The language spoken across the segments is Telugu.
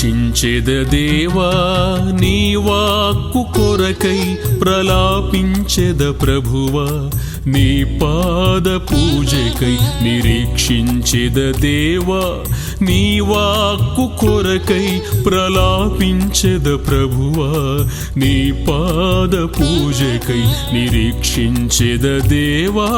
నిరీక్షించెద దేవా నీ వాక్కు కొరకై ప్రలాపించెద ప్రభువా నీ పాద పూజకై నిరీక్షించెద దేవా నీ వాక్కు కొరకై ప్రలాపించెద ప్రభువా నీ పాద పూజకై నిరీక్షించెద దేవా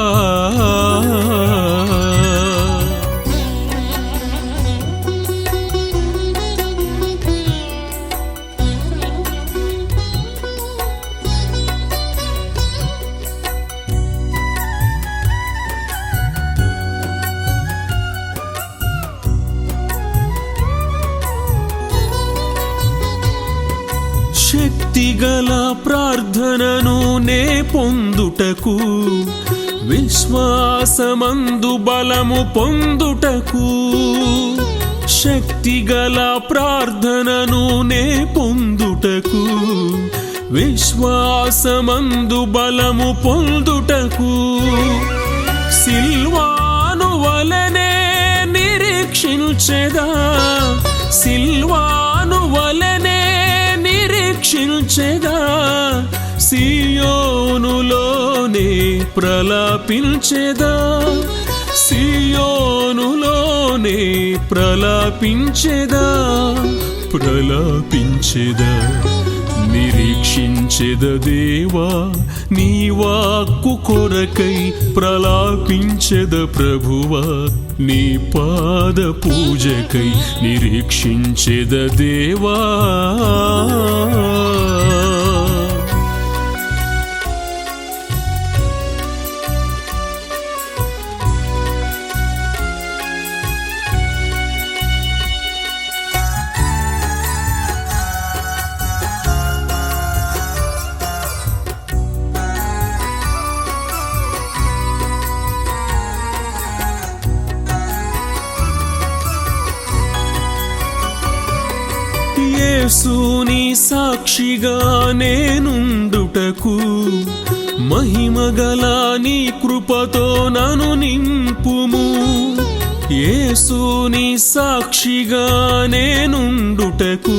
శక్తిగల ప్రార్థనను నే పొందుటకు విశ్వాసమందు బలము పొందుటకు శక్తిగల ప్రార్థనను నే పొందుటకు విశ్వాసమందు బలము పొందుటకు సిల్వాను వలనే నిరీక్షించెదా సిల్వాను వలనే నిరీక్షించెదా సియోనులోనే ప్రలాపించెదా సియోనులోనే ప్రలాపించెదా ప్రలాపించెదా నిరీక్షించెద దేవా నీ వాక్కు కొరకై ప్రలాపించెద ప్రభువా నీ పాద పూజకై నిరీక్షించెద దేవా యేసుని సాక్షిగా నేనుండుటకు మహిమగల నీ కృపతో నన్ను నింపుము యేసుని సాక్షిగా నేనుండుటకు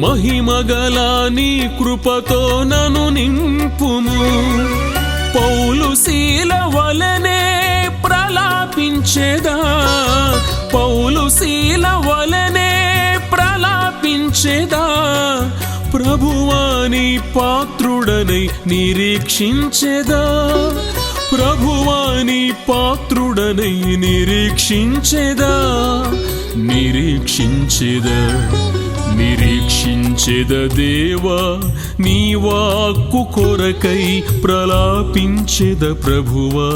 మహిమగల నీ కృపతో నన్ను నింపుము పౌలు శీల వలనే ప్రలాపించెదా పౌలు శీల వలనే ప్రలాపించెదా ప్రభువాని పాత్రుడనై నిరీక్షించెదా ప్రభువాని పాత్రుడనై నిరీక్షించెదా నిరీక్షించెదా నిరీక్షించెద దేవా నీ వాక్కు కొరకై ప్రలాపించెద ప్రభువా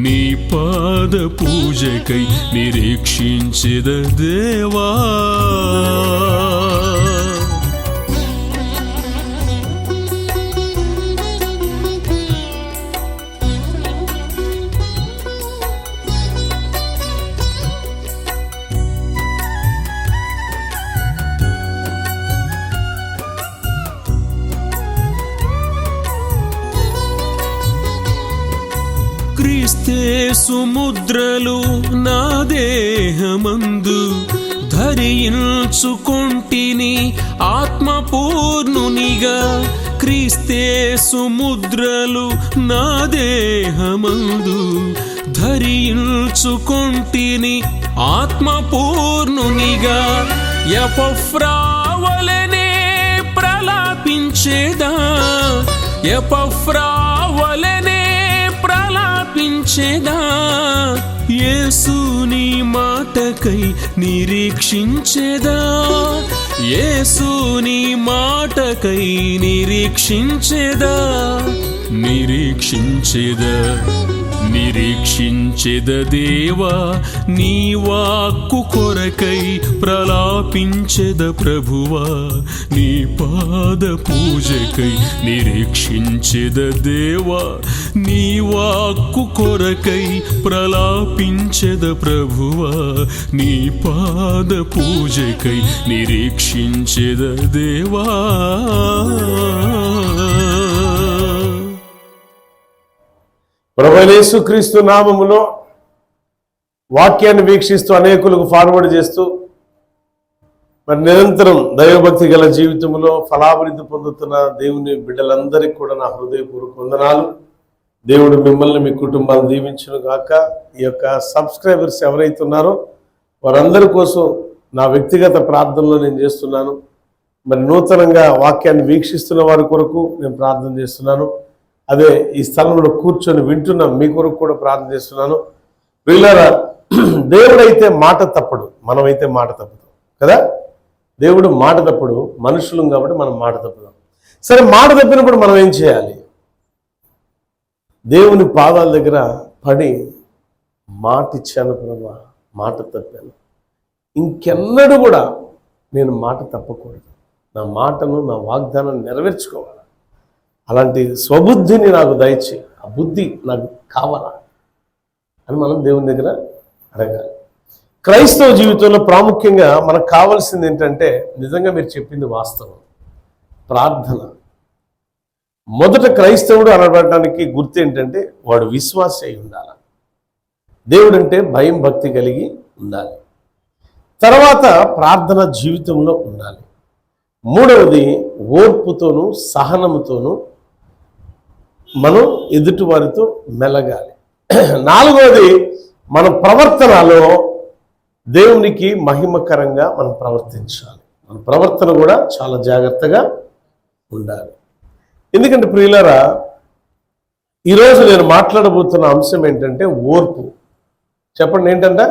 నీ పాద పూజకై నిరీక్షించెద దేవా క్రీస్తేసు ముద్రలు నా దేహమందు ధరించుకొంటిని ఆత్మపూర్ణునిగా క్రీస్తేసు ముద్రలు నా దేహమందు ధరించుకొంటిని ఆత్మపూర్ణునిగా ఎపఫ్రా వలనే ప్రలాపించెదా ఎపఫ్రా వలనే ప్రలాపించెదా యేసుని మాటకై నిరీక్షించెదా యేసుని మాటకై నిరీక్షించెదా నిరీక్షించెదా నిరీక్షించెద దేవా నీ వాక్కు కొరకై ప్రలాపించెద ప్రభువా నీ పాద పూజకై నిరీక్షించెద దేవా నీ వాక్కు కొరకై ప్రలాపించెద ప్రభువా నీ పాద పూజకై నిరీక్షించెద దేవా ప్రభువైన యేసుక్రీస్తు నామములో వాక్యాన్ని వీక్షిస్తూ అనేకులకు ఫార్వర్డ్ చేస్తూ మరి నిరంతరం దైవభక్తి గల జీవితంలో ఫలాభివృద్ధి పొందుతున్న దేవుని బిడ్డలందరికీ కూడా నా హృదయపూర్వక వందనాలు. దేవుడు మిమ్మల్ని మీ కుటుంబాన్ని దీవించును గాక. ఈ యొక్క సబ్స్క్రైబర్స్ ఎవరైతే ఉన్నారో వారందరి కోసం నా వ్యక్తిగత ప్రార్థనలో నేను చేస్తున్నాను. మరి నూతనంగా వాక్యాన్ని వీక్షిస్తున్న వారి కొరకు నేను ప్రార్థన చేస్తున్నాను. అదే ఈ స్థలంలో కూర్చొని వింటున్న మీ కొరకు కూడా ప్రార్థన చేస్తున్నాను. ప్రియులారా, దేవుడైతే మాట తప్పడు, మనమైతే మాట తప్పుతాం కదా. దేవుడు మాట తప్పుడు, మనుషులం కాబట్టి మనం మాట తప్పుదాం. సరే, మాట తప్పినప్పుడు మనం ఏం చేయాలి? దేవుని పాదాల దగ్గర పడి మాట ఇచ్చాను ప్రభా, మాట తప్పాను, ఇంకెన్నడూ కూడా నేను మాట తప్పకూడదు, నా మాటను నా వాగ్దానాన్ని నెరవేర్చుకోవాలి, అలాంటి స్వబుద్ధిని నాకు దయచేయి, ఆ బుద్ధి నాకు కావాలా అని మనం దేవుని దగ్గర అడగాలి. క్రైస్తవ జీవితంలో ప్రాముఖ్యంగా మనకు కావాల్సింది ఏంటంటే, నిజంగా మీరు చెప్పింది వాస్తవం, ప్రార్థన. మొదట క్రైస్తవుడు అనబడటానికి గుర్తు ఏంటంటే వాడు విశ్వాసి అయి ఉండాలి, దేవుడంటే భయం భక్తి కలిగి ఉండాలి, తర్వాత ప్రార్థన జీవితంలో ఉండాలి, మూడవది ఓర్పుతోనూ సహనముతోనూ మనం ఎదుటి వారితో మెలగాలి, నాలుగవది మన ప్రవర్తనలో దేవునికి మహిమకరంగా మనం ప్రవర్తించాలి. మన ప్రవర్తన కూడా చాలా జాగ్రత్తగా ఉండాలి. ఎందుకంటే ప్రియులారా, ఈరోజు నేను మాట్లాడబోతున్న అంశం ఏంటంటే ఓర్పు. చెప్పండి, ఏంటంటే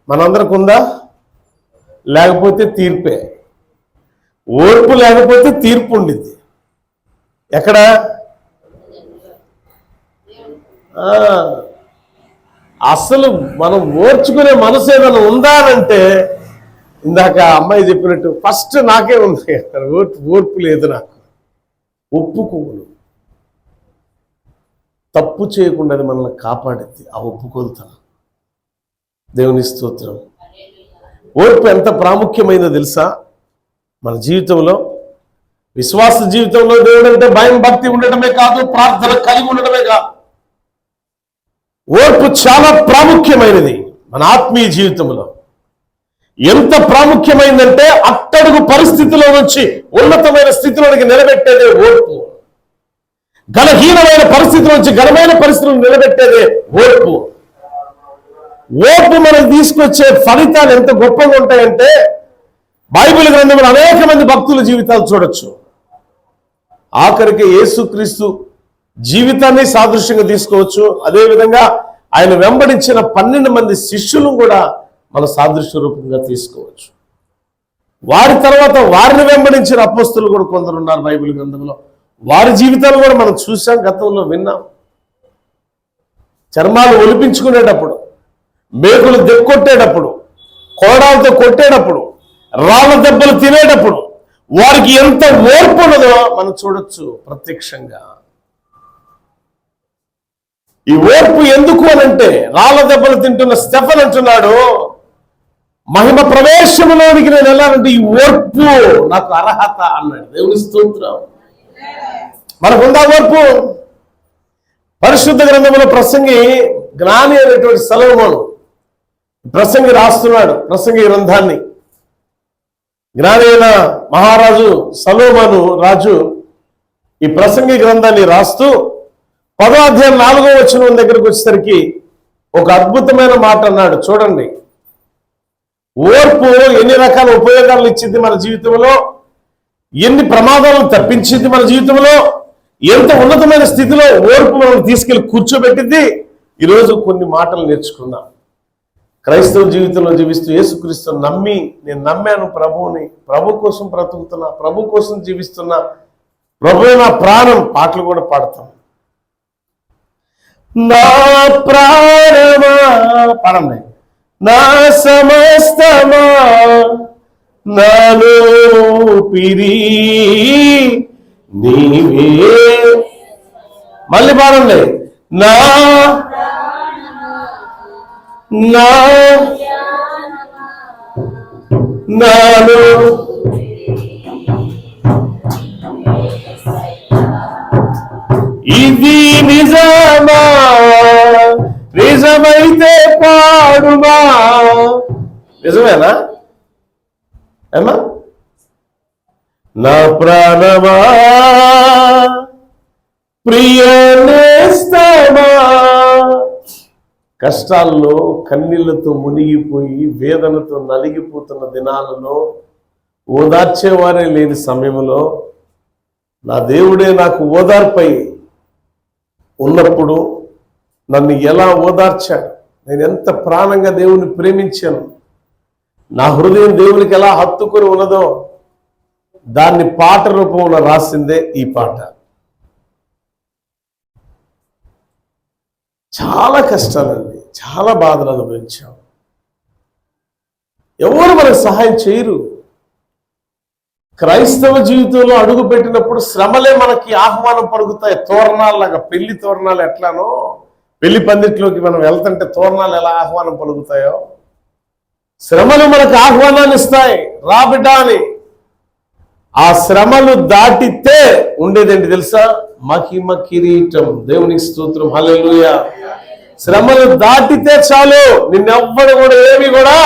మనందరికి ఉందా? లేకపోతే తీర్పే. ఓర్పు లేకపోతే తీర్పు ఉండిద్ది. ఎక్కడ? అసలు మనం ఓర్చుకునే మనసు ఏదైనా ఉందా అంటే, ఇందాక అమ్మాయి చెప్పినట్టు ఫస్ట్ నాకే ఉంది, ఓర్పు లేదు నాకు. ఒప్పుకోలు తప్పు చేయకుండా అది మనల్ని కాపాడింది, ఆ ఒప్పుకోలుతనం. దేవుని స్తోత్రం. ఓర్పు ఎంత ప్రాముఖ్యమైనదో తెలుసా మన జీవితంలో? విశ్వాస జీవితంలో దేవుడు అంటే భయం భక్తి ఉండటమే కాదు, ప్రార్థన కలిగి ఉండటమే కాదు, ఓర్పు చాలా ప్రాముఖ్యమైనది మన ఆత్మీయ జీవితంలో. ఎంత ప్రాముఖ్యమైందంటే అట్టడుగు పరిస్థితిలో నుంచి ఉన్నతమైన స్థితిలోనికి నిలబెట్టేదే ఓర్పు. గలహీనమైన పరిస్థితి నుంచి ఘనమైన పరిస్థితులను నిలబెట్టేదే ఓర్పు. ఓర్పు మనకు తీసుకొచ్చే ఫలితాలు ఎంత గొప్పగా ఉంటాయంటే, బైబిల్ గ్రంథంలో అనేక మంది భక్తుల జీవితాలు చూడొచ్చు. ఆఖరికి యేసుక్రీస్తు జీవితాన్ని సాదృశ్యంగా తీసుకోవచ్చు. అదేవిధంగా ఆయన వెంబడించిన 12 మంది శిష్యులను కూడా మన సాదృశ్య రూపంగా తీసుకోవచ్చు. వారి తర్వాత వారిని వెంబడించిన అపోస్తులు కూడా కొందరు ఉన్నారు బైబిల్ గ్రంథంలో. వారి జీవితాలు కూడా మనం చూసాం, గతంలో విన్నాం. చర్మాలు ఒలిపించుకునేటప్పుడు, మేకులు దెక్కొట్టేటప్పుడు, కోడాలతో కొట్టేటప్పుడు, రాళ్ళ దెబ్బలు తినేటప్పుడు వారికి ఎంత ఓర్పు ఉన్నదో మనం చూడొచ్చు ప్రత్యక్షంగా. ఈ ఓర్పు ఎందుకు అనంటే, రాళ్ళ దెబ్బలు తింటున్న స్టెఫెన్ అంటున్నాడు, మహిమ ప్రవేశంలోనికి నేను వెళ్ళాలంటే ఈ ఓర్పు నాకు అర్హత అన్నాడు. దేవుని స్తోత్రం. మనకుందా ఓర్పు? పరిశుద్ధ గ్రంథంలో ప్రసంగి జ్ఞాని అనేటువంటి సొలొమోను ప్రసంగి రాస్తున్నాడు ప్రసంగి గ్రంథాన్ని. జ్ఞాని అయిన మహారాజు సొలొమోను రాజు ఈ ప్రసంగి గ్రంథాన్ని రాస్తూ 10వ అధ్యాయం 4వ వచనం దగ్గరకు వచ్చేసరికి ఒక అద్భుతమైన మాట అన్నాడు. చూడండి, ఓర్పు ఎన్ని రకాల ఉపయోగాలు ఇచ్చింది మన జీవితంలో, ఎన్ని ప్రమాదాలను తప్పించింది మన జీవితంలో, ఎంత ఉన్నతమైన స్థితిలో ఓర్పు మనం తీసుకెళ్లి కూర్చోబెట్టింది. ఈరోజు కొన్ని మాటలు నేర్చుకుందాం. క్రైస్తవ జీవితంలో జీవిస్తూ యేసుక్రీస్తుని నమ్మి, నేను నమ్మాను ప్రభువుని, ప్రభు కోసం బ్రతుకుతున్నా, ప్రభు కోసం జీవిస్తున్నా, ప్రభువే నా ప్రాణం, పాటలు కూడా పాడతాం. నా ప్రాణమా పాడండి, నా సమస్తమా నాలో పిరి నీవే. మళ్ళీ పాడండి, నా నా నాలో ఇది నిజమా, నిజమైతే పాడుమా. నిజమేనా? ఏమా? నా ప్రాణమా ప్రియ నేస్తమా, కష్టాల్లో కన్నీళ్లతో మునిగిపోయి వేదనతో నలిగిపోతున్న దినాలలో ఓదార్చేవారే లేని సమయంలో నా దేవుడే నాకు ఓదార్పై ఉన్నప్పుడు నన్ను ఎలా ఓదార్చాడు, నేను ఎంత ప్రాణంగా దేవుని ప్రేమించాను, నా హృదయం దేవునికి ఎలా హత్తుకొని ఉన్నదో దాన్ని పాట రూపంలో రాసిందే ఈ పాట. చాలా కష్టాలండి, చాలా బాధలు అనుభవించాం. ఎవరు మనకు సహాయం చేయరు. క్రైస్తవ జీవితంలో అడుగు పెట్టినప్పుడు శ్రమలే మనకి ఆహ్వానం పలుకుతాయి. తోరణాలలాగా, పెళ్లి తోరణాలు ఎట్లానో పెళ్లి పందిట్లోకి మనం వెళ్తుంటే తోరణాలు ఎలా ఆహ్వానం పలుకుతాయో శ్రమలు మనకు ఆహ్వానాన్ని ఇస్తాయి, రా బిడ్డ అని. ఆ శ్రమలు దాటితే ఉండేదేంటి తెలుసా? మహిమ కిరీటం. దేవునికి స్తోత్రం, హల్లెలూయా. శ్రమలు దాటితే చాలు, నిన్నెవ్వడు కూడా ఏమి కూడా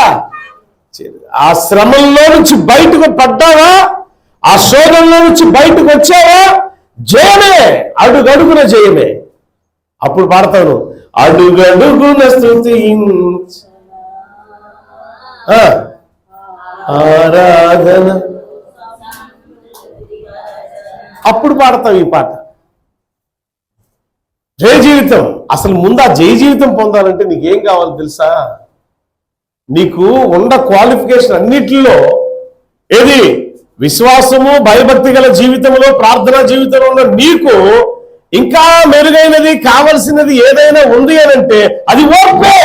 చేయదు. ఆ శ్రమల్లో నుంచి బయటకు పడ్డావా, ఆ శోధనలో నుంచి బయటకు వచ్చావా, జయమే, అడుగడుగున జయమే. అప్పుడు పాడతాను, అడుగడుగున స్తుతి ఆరాధన. అప్పుడు పాడతావు ఈ పాట. జయ జీవితం. అసలు ముందు ఆ జయ జీవితం పొందాలంటే నీకేం కావాలి తెలుసా? నీకు ఉన్న క్వాలిఫికేషన్ అన్నిటిలో ఏది? విశ్వాసము, భయభక్తి గల జీవితంలో, ప్రార్థనా జీవితంలో ఉన్న నీకు ఇంకా మెరుగైనది కావలసినది ఏదైనా ఉంది అనంటే అది ఓర్పే.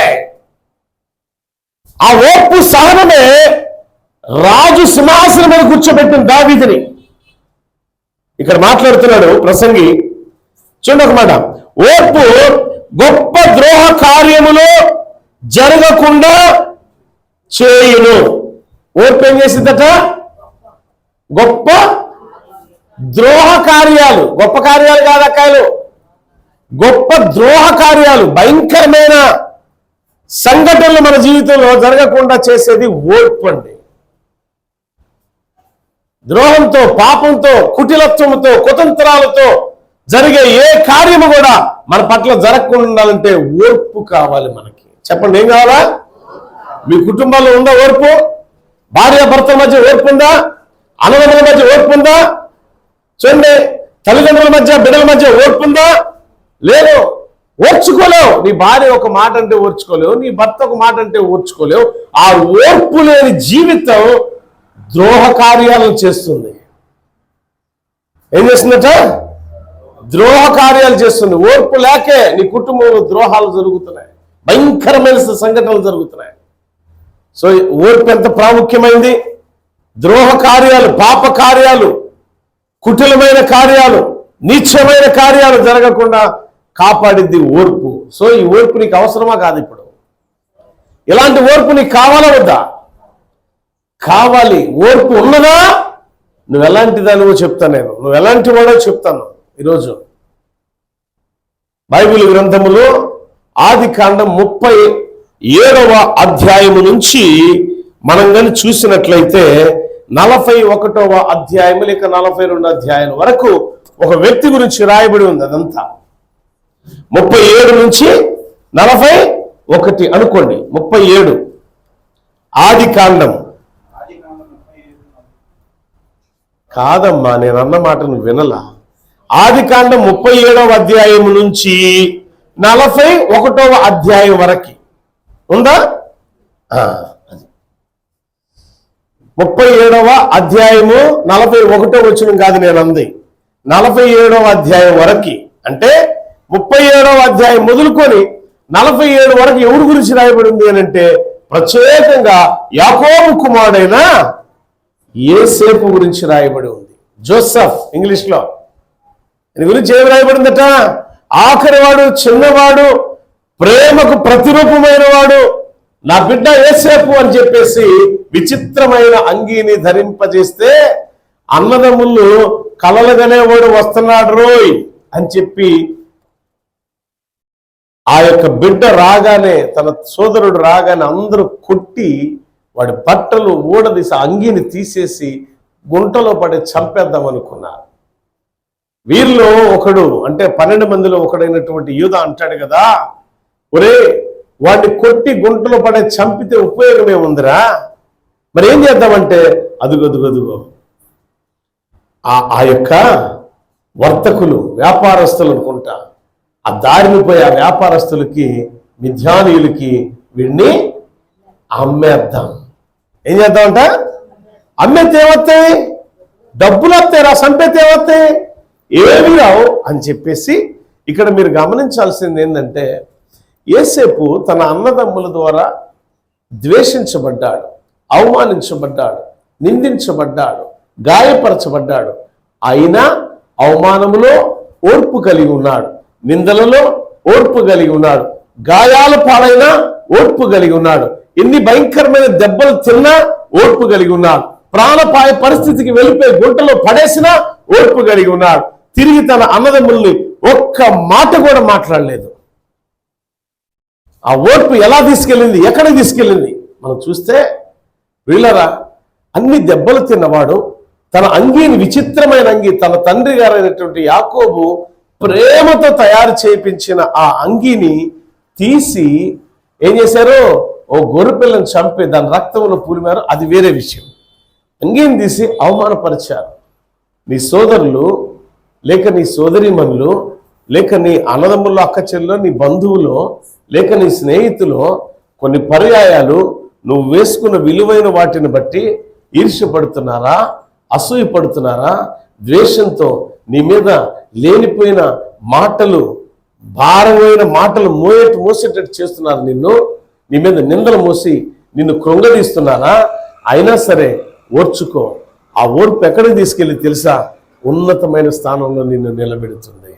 ఆ ఓర్పు సహనమే రాజు సింహాసనం మీద కూర్చోబెట్టిన దావీదుని. ఇక్కడ మాట్లాడుతున్నాడు ప్రసంగి. చూడండి ఒక మాట, ఓర్పు గొప్ప ద్రోహ కార్యములు జరగకుండా చేయును. ఓర్పు ఏం చేసిందట? గొప్ప ద్రోహ కార్యాలు, గొప్ప కార్యాలు కాదు అక్కాయలు, గొప్ప ద్రోహ కార్యాలు, భయంకరమైన సంఘటనలు మన జీవితంలో జరగకుండా చేసేది ఓర్పు అండి. ద్రోహంతో, పాపంతో, కుటిలత్వంతో, కుతంత్రాలతో జరిగే ఏ కార్యము కూడా మన పట్ల జరగకుండా ఉండాలంటే ఓర్పు కావాలి మనకి. చెప్పండి, ఏం కావాలా? మీ కుటుంబాల్లో ఉందా ఓర్పు? భార్యాభర్తల మధ్య ఓర్పు ఉందా? అన్నదమ్ముల మధ్య ఓర్పు ఉందా? చూడండి, తల్లిదండ్రుల మధ్య, బిడ్డల మధ్య ఓర్పు ఉందా? లేదు. ఓర్చుకోలేవు. నీ భార్య ఒక మాట అంటే ఓర్చుకోలేవు, నీ భర్త ఒక మాట అంటే ఓర్చుకోలేవు. ఆ ఓర్పు లేని జీవితం ద్రోహ కార్యాలను చేస్తుంది. ఏం చేస్తుందట? ద్రోహ కార్యాలు చేస్తుంది. ఓర్పు లేకే నీ కుటుంబంలో ద్రోహాలు జరుగుతున్నాయి, భయంకరమైన సంఘటనలు జరుగుతున్నాయి. సో ఓర్పు ఎంత ప్రాముఖ్యమైంది? ద్రోహ కార్యాలు, పాప కార్యాలు, కుటిలమైన కార్యాలు, నీచమైన కార్యాలు జరగకుండా కాపాడిద్ది ఓర్పు. సో ఈ ఓర్పు నీకు అవసరమా కాదు? ఇప్పుడు ఇలాంటి ఓర్పు నీకు కావాలా వద్దా? కావాలి. ఓర్పు ఉన్నదా? నువ్వు ఎలాంటి దానివో చెప్తాను నేను, నువ్వు ఎలాంటి వాడో చెప్తాను ఈరోజు. బైబిల్ గ్రంథములో ఆదికాండం 37వ అధ్యాయము నుంచి మనం కానీ చూసినట్లయితే 41వ అధ్యాయము లేక 42 అధ్యాయం వరకు ఒక వ్యక్తి గురించి రాయబడి ఉంది. అదంతా 37 నుంచి 41 అనుకోండి. 37 ఆదికాండం కాదమ్మా, నేను అన్న మాట నువ్వు వినలా. ఆదికాండం 37వ అధ్యాయం నుంచి 41వ అధ్యాయం వరకు ఉందా? 37వ అధ్యాయము 41వ వచనం కాదు నేను అంది, 47వ అధ్యాయం వరకు. అంటే 37వ అధ్యాయం మొదలుకొని 47 వరకు ఎవరి గురించి రాయబడింది అని అంటే ప్రత్యేకంగా యాకోబు కుమారుడైన యోసేపు గురించి రాయబడి ఉంది. జోసెఫ్ ఇంగ్లీష్లో. దీని గురించి ఏమి రాయబడిందట? ఆఖరివాడు, చిన్నవాడు, ప్రేమకు ప్రతిరూపమైన వాడు నా బిడ్డ యోసేపు అని చెప్పేసి విచిత్రమైన అంగీని ధరింపజేస్తే అన్నదమ్ములు కలలుగానేవాడు వస్తున్నాడు రోయ్ అని చెప్పి ఆ యొక్క బిడ్డ రాగానే, తన సోదరుడు రాగానే అందరూ కొట్టి వాడి బట్టలు ఊడదీసి అంగీని తీసేసి గుంటలో పడి చంపేద్దాం అనుకున్నారు. వీరిలో ఒకడు, అంటే 12 మందిలో ఒకడైనటువంటి యూదా అంటాడు కదా, ఒరే వాడిని కొట్టి గుంటలో పడే చంపితే ఉపయోగం ఏముందిరా, మరి ఏం చేద్దామంటే అదుగదుగదుగో ఆ యొక్క వర్తకులు, వ్యాపారస్తులు అనుకుంటా, ఆ దారిని పోయి ఆ వ్యాపారస్తులకి, మిథ్యానీయులకి వీడిని అమ్మేద్దాం. ఏం చేద్దామంట? అమ్మేస్తే ఏమవుతాయి? డబ్బులు వస్తాయి రా, చంపేస్తే ఏమవుతాయి? ఏమి రావు అని చెప్పేసి ఇక్కడ మీరు గమనించాల్సింది ఏంటంటే, యేసేపు తన అన్నదమ్ముల ద్వారా ద్వేషించబడ్డాడు, అవమానించబడ్డాడు, నిందించబడ్డాడు, గాయపరచబడ్డాడు. అయినా అవమానములో ఓర్పు కలిగి ఉన్నాడు, నిందలలో ఓర్పు కలిగి ఉన్నాడు, గాయాల పాలైనా ఓర్పు కలిగి ఉన్నాడు, ఎన్ని భయంకరమైన దెబ్బలు తిన్నా ఓర్పు కలిగి ఉన్నాడు, ప్రాణపాయ పరిస్థితికి వెళ్ళిపోయి గుంటలో పడేసినా ఓర్పు కలిగి ఉన్నాడు. తిరిగి తన అన్నదమ్ముల్ని ఒక్క మాట కూడా మాట్లాడలేదు. ఆ ఓర్పు ఎలా తీసుకెళ్ళింది, ఎక్కడ తీసుకెళ్ళింది మనం చూస్తే, వీళ్ళరా అన్ని దెబ్బలు తిన్నవాడు తన అంగీని, విచిత్రమైన అంగీ, తన తండ్రి గారైనటువంటి యాకోబు ప్రేమతో తయారు చేయించిన ఆ అంగీని తీసి ఏం చేశారు? ఓ గొర్రెపిల్లని చంపి దాని రక్తంలో పూలిమారు. అది వేరే విషయం. అంగీని తీసి అవమానపరిచారు. నీ సోదరులు, లేక నీ సోదరీమణులు, లేక నీ అన్నదమ్ముల్లో, అక్క చెల్లో, నీ బంధువులో, లేక నీ స్నేహితులు కొన్ని పర్యాయాలు నువ్వు వేసుకున్న విలువైన వాటిని బట్టి ఈర్ష్యపడుతున్నారా, అసూయపడుతున్నారా, ద్వేషంతో నీ మీద లేనిపోయిన మాటలు, భారమైన మాటలు మోసేటట్టు చేస్తున్నారు. నీ మీద నిందలు మోసి నిన్ను కృంగదీస్తున్నారా? అయినా సరే ఓర్చుకో. ఆ ఓర్పు ఎక్కడికి తీసుకెళ్ళి తెలుసా? ఉన్నతమైన స్థానంలో నిన్ను నిలబెడుతుంది.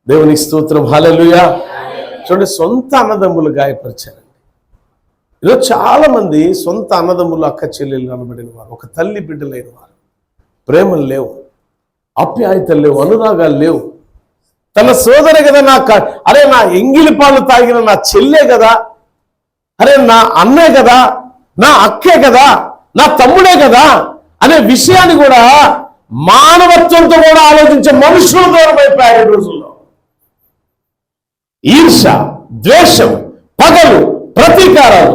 దేవునికి స్తోత్రం, హల్లెలూయా. చూడండి, సొంత అన్నదమ్ములు గాయపరిచారండి. ఈరోజు చాలా మంది సొంత అన్నదమ్ములు, అక్క చెల్లెలు అనబడిన వారు, ఒక తల్లి బిడ్డలైన వారు, ప్రేమలు లేవు, ఆప్యాయతలు లేవు, అనురాగాలు లేవు. తన సోదరే కదా, అరే నా ఎంగిలి పాలు తాగిన నా చెల్లే కదా, అరే నా అన్నే కదా, నా అక్కే కదా, నా తమ్ముడే కదా అనే విషయాన్ని కూడా మానవత్వంతో కూడా ఆలోచించే మనుషుల దూరం అయిపోయారు ఈ రోజుల్లో. ఈర్ష, ద్వేషం, పగలు, ప్రతీకారాలు,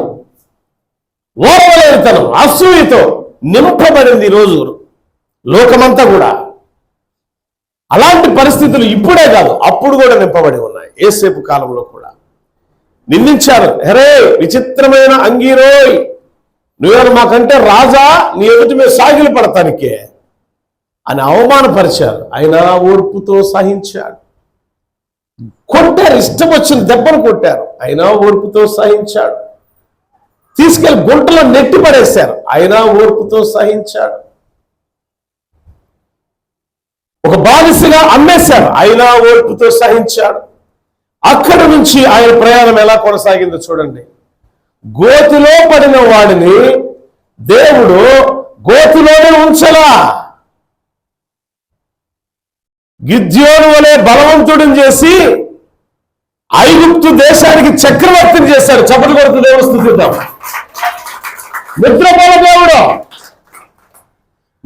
ఓర్వలేనితనం, అసూయతో నింపబడింది ఈరోజు లోకమంతా కూడా. అలాంటి పరిస్థితులు ఇప్పుడే కాదు, అప్పుడు కూడా నింపబడి ఉన్నాయి. యేసేపు కాలంలో కూడా నిందించారు. హరే విచిత్రమైన అంగీరోయ్, నువ్వేమో మాకంటే రాజా, నీ ఎదుటి మీద సాగిలు పడతానికే అని అవమానపరిచారు. అయినా ఓర్పుతో సహించాడు. కొట్టారు, ఇష్టం వచ్చిన దెబ్బలు కొట్టారు, అయినా ఓర్పుతో సహించాడు. తీసుకెళ్లి గుంటలో నెట్టి పడేశారు, అయినా ఓర్పుతో సహించాడు. ఒక బానిసగా అమ్మేశారు, అయినా ఓర్పుతో సహించాడు. అక్కడి నుంచి ఆయన ప్రయాణం ఎలా కొనసాగిందో చూడండి. గోతిలో పడిన వాడిని దేవుడు గోతిలోనే ఉంచలా, గిద్యోను వలె బలవంతుడిని చేసి ఐగుప్తు దేశానికి చక్రవర్తిని చేశాడు. చప్పట్లు కొడుతూ దేవుడు స్తుతిద్దాం. నిద్రపోల దేవుడు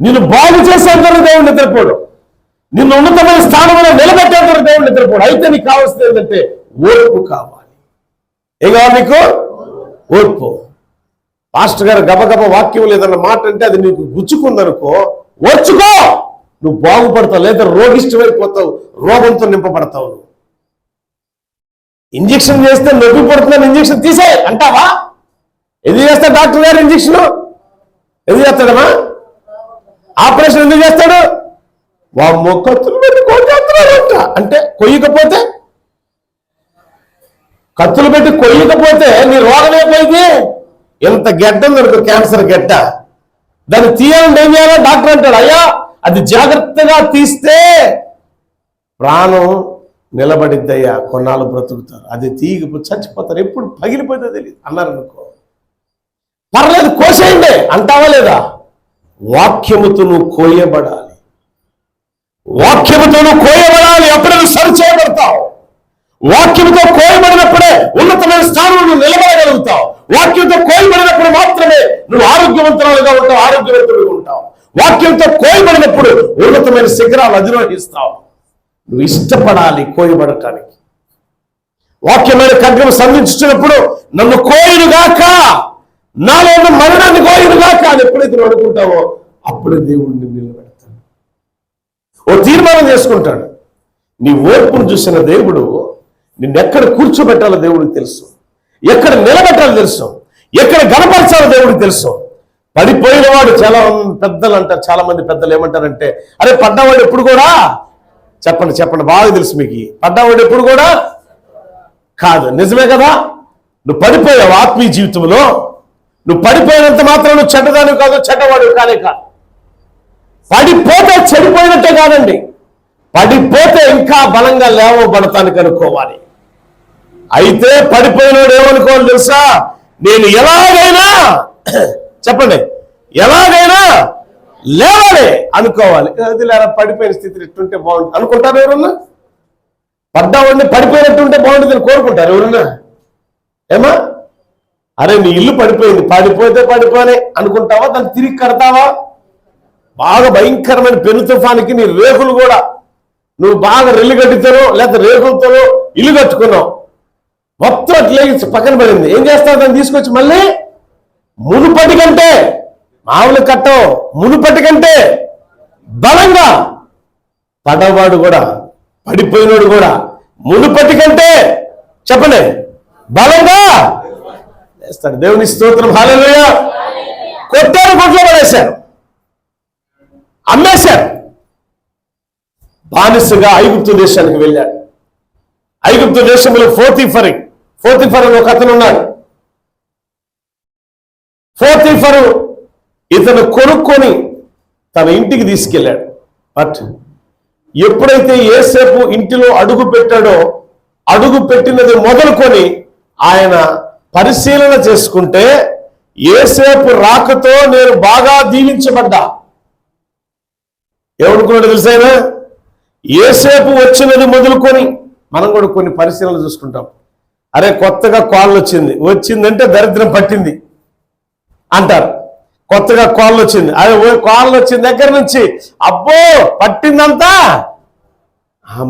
నిన్ను బాగు చేసేందుకు దేవుడు నిద్రపోడు, నిన్ను ఉన్నతమైన స్థానంలో నిలబెట్టేందుకు దేవుడు నిద్రపోడు. అయితే నీకు కావాల్సింది ఏంటంటే ఓర్పు కావాలి. ఏం కావాలి నీకు? ఓర్పు. పాస్టర్ గారు గబగబ వాక్యం లేదన్న మాట అంటే అది నీకు గుచ్చుకుందనుకో, ఓర్చుకో, నువ్వు బాగుపడతావు. లేదా రోగిష్టమైపోతావు, రోగంతో నింపబడతావు. నువ్వు ఇంజక్షన్ చేస్తే నొప్పి పడుతుందని ఇంజక్షన్ తీసే అంటావా? ఎందుకు చేస్తాడు డాక్టర్ గారు ఇంజక్షన్? ఎందుకు చేస్తాడమ్మా? ఆపరేషన్ ఎందుకు చేస్తాడు? వామ్మో కత్తులు పెట్టి కొయ్యేస్తున్నాడంట అంటే, కొయ్యకపోతే కత్తులు పెట్టి కొయ్యకపోతే నీ రోగం అయిపోయింది. ఎంత గెడ్డ దొరుకు, క్యాన్సర్ గెడ్డ, దాన్ని తీయాలంటే ఏం చేయాలో డాక్టర్ అంటాడు. అయ్యా అది జాగ్రత్తగా తీస్తే ప్రాణం నిలబడిద్దయ్యా, కొన్నాళ్ళు బ్రతుకుతారు. అది తీయకపోతే చచ్చిపోతారు, ఎప్పుడు పగిలిపోతే తెలియదు అన్నారు అనుకో. పర్లేదు కోసేయండి అంటావా లేదా? వాక్యముతో నువ్వు కోయబడాలి, వాక్యముతో నువ్వు కోయబడాలి. అప్పుడే నువ్వు సరి చేయబడతావు. వాక్యముతో కోయబడినప్పుడే ఉన్నతమైన స్థానంలో నిలబడగలుగుతావు. వాక్యంతో కోయబడినప్పుడు మాత్రమే నువ్వు ఆరోగ్యవంతురాలుగా ఉంటావు, ఆరోగ్యవంతులుగా ఉంటావు. వాక్యంతో కోయబడినప్పుడు ఉన్నతమైన శిఖరాలు అధిరోహిస్తావు. నువ్వు ఇష్టపడాలి కోయబడటానికి. వాక్యమైన ఖడ్గం సంధించుతున్నప్పుడు నన్ను కోయునుగాక, నాలో ఉన్న మరణాన్ని కోయునుగాక అని ఎప్పుడైతే నువ్వు అనుకుంటావో అప్పుడే దేవుడిని నిలబెడతాడు. ఓ తీర్మానం చేసుకుంటాడు. నీ ఓర్పును చూసిన దేవుడు నిన్నెక్కడ కూర్చోబెట్టాలో దేవుడికి తెలుసు, ఎక్కడ నిలబెట్టాలో తెలుసు, ఎక్కడ గణపరచాలో దేవుడికి తెలుసు. పడిపోయిన వాడు చాలా పెద్దలు అంటారు. చాలా మంది పెద్దలు ఏమంటారంటే, అరే పడ్డవాడు ఎప్పుడు కూడా చెప్పండి బాగా తెలుసు మీకు, పడ్డవాడు ఎప్పుడు కూడా కాదు. నిజమే కదా? నువ్వు పడిపోయావు ఆత్మీయ జీవితంలో. నువ్వు పడిపోయినంత మాత్రం నువ్వు చెడ్డదానివి కాదు, చెడ్డవాడు కానే కాదు. పడిపోతే చెడిపోయినట్టే కాదండి, పడిపోతే ఇంకా బలంగా లేవబడతానికి అనుకోవాలి. అయితే పడిపోయినోడు ఏమనుకోవాలి తెలుసా? నేను ఎలాగైనా చెప్పండి ఎలాగైనా లేవాలి అనుకోవాలి. అది లేదా పడిపోయిన స్థితిలో ఇట్టుంటే బాగుంటుంది అనుకుంటారు ఎవరన్నా? పడ్డావాడిని పడిపోయినట్టుంటే బాగుంటుందని కోరుకుంటారు ఎవరన్నా? ఏమా అరే నీ ఇల్లు పడిపోయింది, పడిపోతే పడిపోనే అనుకుంటావా? దాన్ని తిరిగి కడతావా? బాగా భయంకరమైన పెను తుఫానికి నీ రేకులు కూడా నువ్వు బాగా రెల్లుగడ్డితోనో లేకపోతే రేకులతోనో ఇల్లు కట్టుకున్నావు, మొత్తం అట్లే పక్కన పడింది. ఏం చేస్తావు? దాన్ని తీసుకొచ్చి మళ్ళీ మునుపటి కంటే మామూలు కట్టం, మునుపటి కంటే బలంగా పడవాడు కూడా పడిపోయినోడు కూడా మునుపటి కంటే చెప్పండి బలంగా వేస్తాడు. దేవుని స్తోత్రం. హల్లెలూయా. కొట్టారు, కొట్లో పడేశారు, అమ్మేశారు. బానిసగా ఐగుప్తు దేశానికి వెళ్ళాడు. ఐగుప్తు దేశంలో పోతీఫర్ అని ఒక అతను ఉన్నాడు. పోతీఫరు ఇతను కొనుక్కొని తన ఇంటికి తీసుకెళ్ళాడు. బట్ ఎప్పుడైతే యోసేపు ఇంటిలో అడుగు పెట్టాడో, అడుగు పెట్టినది మొదలుకొని ఆయన పరిశీలన చేసుకుంటే యోసేపు రాకతో నేను బాగా దీవించబడ్డా. ఏమనుకున్నాడు తెలుసైనా? యోసేపు వచ్చినది మొదలుకొని మనం కూడా కొన్ని పరిశీలనలు చూసుకుంటాం. అరే కొత్తగా కాల్ వచ్చిందంటే దరిద్రం పట్టింది అంటారు. కొత్తగా కాల్ వచ్చింది, అదే కాల్ వచ్చిన దగ్గర నుంచి అబ్బో పట్టిందంతా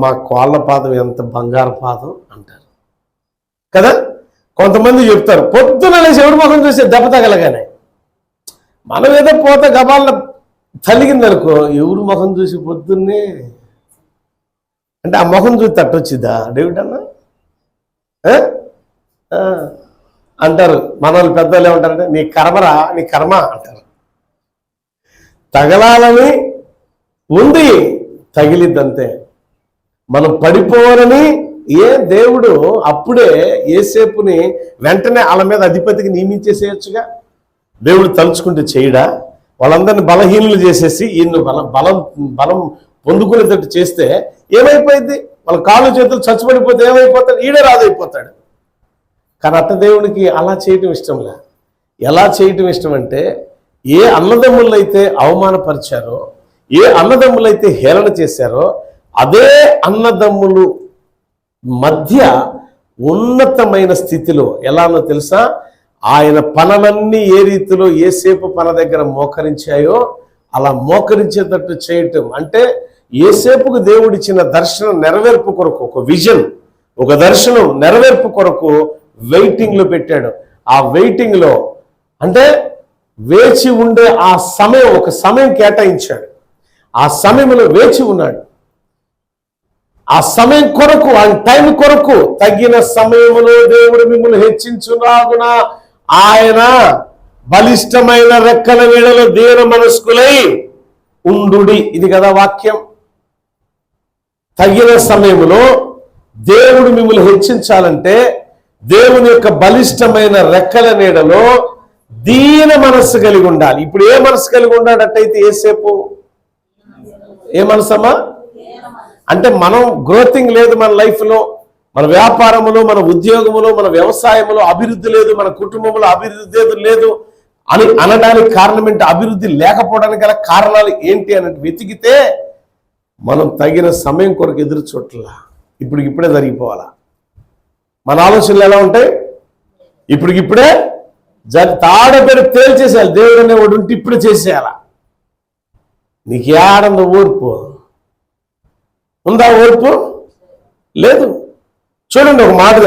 మా కోళ్ళ పాదం ఎంత బంగారు పాదం అంటారు కదా. కొంతమంది చెప్తారు పొద్దున లేచి ఎవరి ముఖం చూసి దెబ్బ తగలగానే, మనం ఏదో పోతే గబాల తలిగిందనుకో, ఎవరి ముఖం చూసి పొద్దున్నే అంటే ఆ ముఖం చూసి తట్టొచ్చిద్దా డేవిడ్ అన్న అంటారు. మన వాళ్ళు పెద్దలు ఏమంటారంటే నీ కర్మరా, నీ కర్మ అంటారు. తగలాలని ఉంది, తగిలిద్దంతే. మనం పడిపోవాలని దేవుడు అప్పుడే యేసేపుని వెంటనే వాళ్ళ మీద అధిపతికి నియమించేసేయచ్చుగా. దేవుడు తలుచుకుంటే చేయడా? వాళ్ళందరినీ బలహీనులు చేసేసి ఈయన బలం పొందుకునేటట్టు చేస్తే ఏమైపోయింది? వాళ్ళ కాళ్ళు చేతులు చచ్చిపడిపోతే ఏమైపోతాడు? ఈడే రాదైపోతాడు. కానీ అట్ట దేవుడికి అలా చేయటం ఇష్టంలే. ఎలా చేయటం ఇష్టం అంటే, ఏ అన్నదమ్ములైతే అవమానపరిచారో, ఏ అన్నదమ్ములైతే హేళన చేశారో, అదే అన్నదమ్ములు మధ్య ఉన్నతమైన స్థితిలో ఎలానో తెలుసా? ఆయన పనులన్నీ ఏ రీతిలో యేసేపు పన దగ్గర మోకరించాయో అలా మోకరించేటట్టు చేయటం. అంటే యేసేపుకు దేవుడిచ్చిన దర్శనం నెరవేర్పు కొరకు, ఒక విజన్, ఒక దర్శనం నెరవేర్పు కొరకు వెయిటింగ్ లో పెట్టాడు. ఆ వెయిటింగ్ లో అంటే వేచి ఉండే ఆ సమయం, ఒక సమయం కేటాయించాడు. ఆ సమయంలో వేచి ఉన్నాడు. ఆ సమయం కొరకు, ఆ టైం కొరకు తగిన సమయంలో దేవుడు మిమ్మల్ని హెచ్చించునాగున ఆయన బలిష్టమైన రెక్కల నీడలో దీన మనస్కులై ఉండుడి. ఇది కదా వాక్యం. తగిన సమయంలో దేవుడు మిమ్మల్ని హెచ్చించాలంటే దేవుని యొక్క బలిష్టమైన రెక్కల నీడలో దీన మనస్సు కలిగి ఉండాలి. ఇప్పుడు ఏ మనస్సు కలిగి ఉన్నాడట్టయితే యేసేపు ఏ మనసమ్మా? అంటే మనం గ్రోతింగ్ లేదు మన లైఫ్లో, మన వ్యాపారములో, మన ఉద్యోగములో, మన వ్యవసాయంలో అభివృద్ధి లేదు, మన కుటుంబంలో అభివృద్ధి లేదు అని అనడానికి కారణం ఏంటి? అభివృద్ధి లేకపోవడానికి గల కారణాలు ఏంటి అని వెతికితే మనం తగిన సమయం కొరకు ఎదురు చూడట్లా. ఇప్పుడే జరిగిపోవాలా. మన ఆలోచనలు ఎలా ఉంటాయి? ఇప్పుడే తాడబెరి తేల్చేసేయాలి. దేవుడు అనేవాడు ఉంటే ఇప్పుడు చేసేయాల. నీకు ఏడంద ఓర్పు ఉందా? ఓర్పు లేదు. చూడండి, ఒక మాట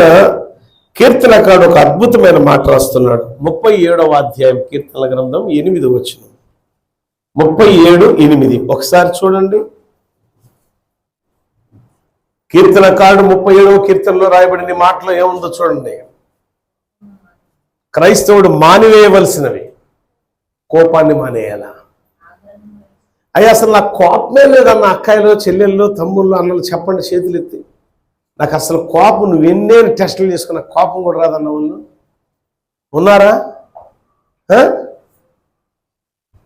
కీర్తనకాడు ఒక అద్భుతమైన మాట రాస్తున్నాడు. 37వ అధ్యాయం కీర్తనల గ్రంథం 8వ వచనం. 37:8 ఒకసారి చూడండి. కీర్తనకారుడు 37వ కీర్తనలో రాయబడిన మాటలో ఏముందో చూడండి. క్రైస్తవుడు మానివేయవలసినవి కోపాన్ని మానేయాలా? అయ్యా అసలు నాకు కోపమే లేదన్న అక్కాయిలు, చెల్లెళ్ళు, తమ్ముళ్ళు, అన్నలు చెప్పండి చేతులు ఎత్తి. నాకు అసలు కోపం, నువ్వు ఎన్నే టెస్టులు చేసుకున్న కోపం కూడా రాదన్న వాళ్ళు ఉన్నారా?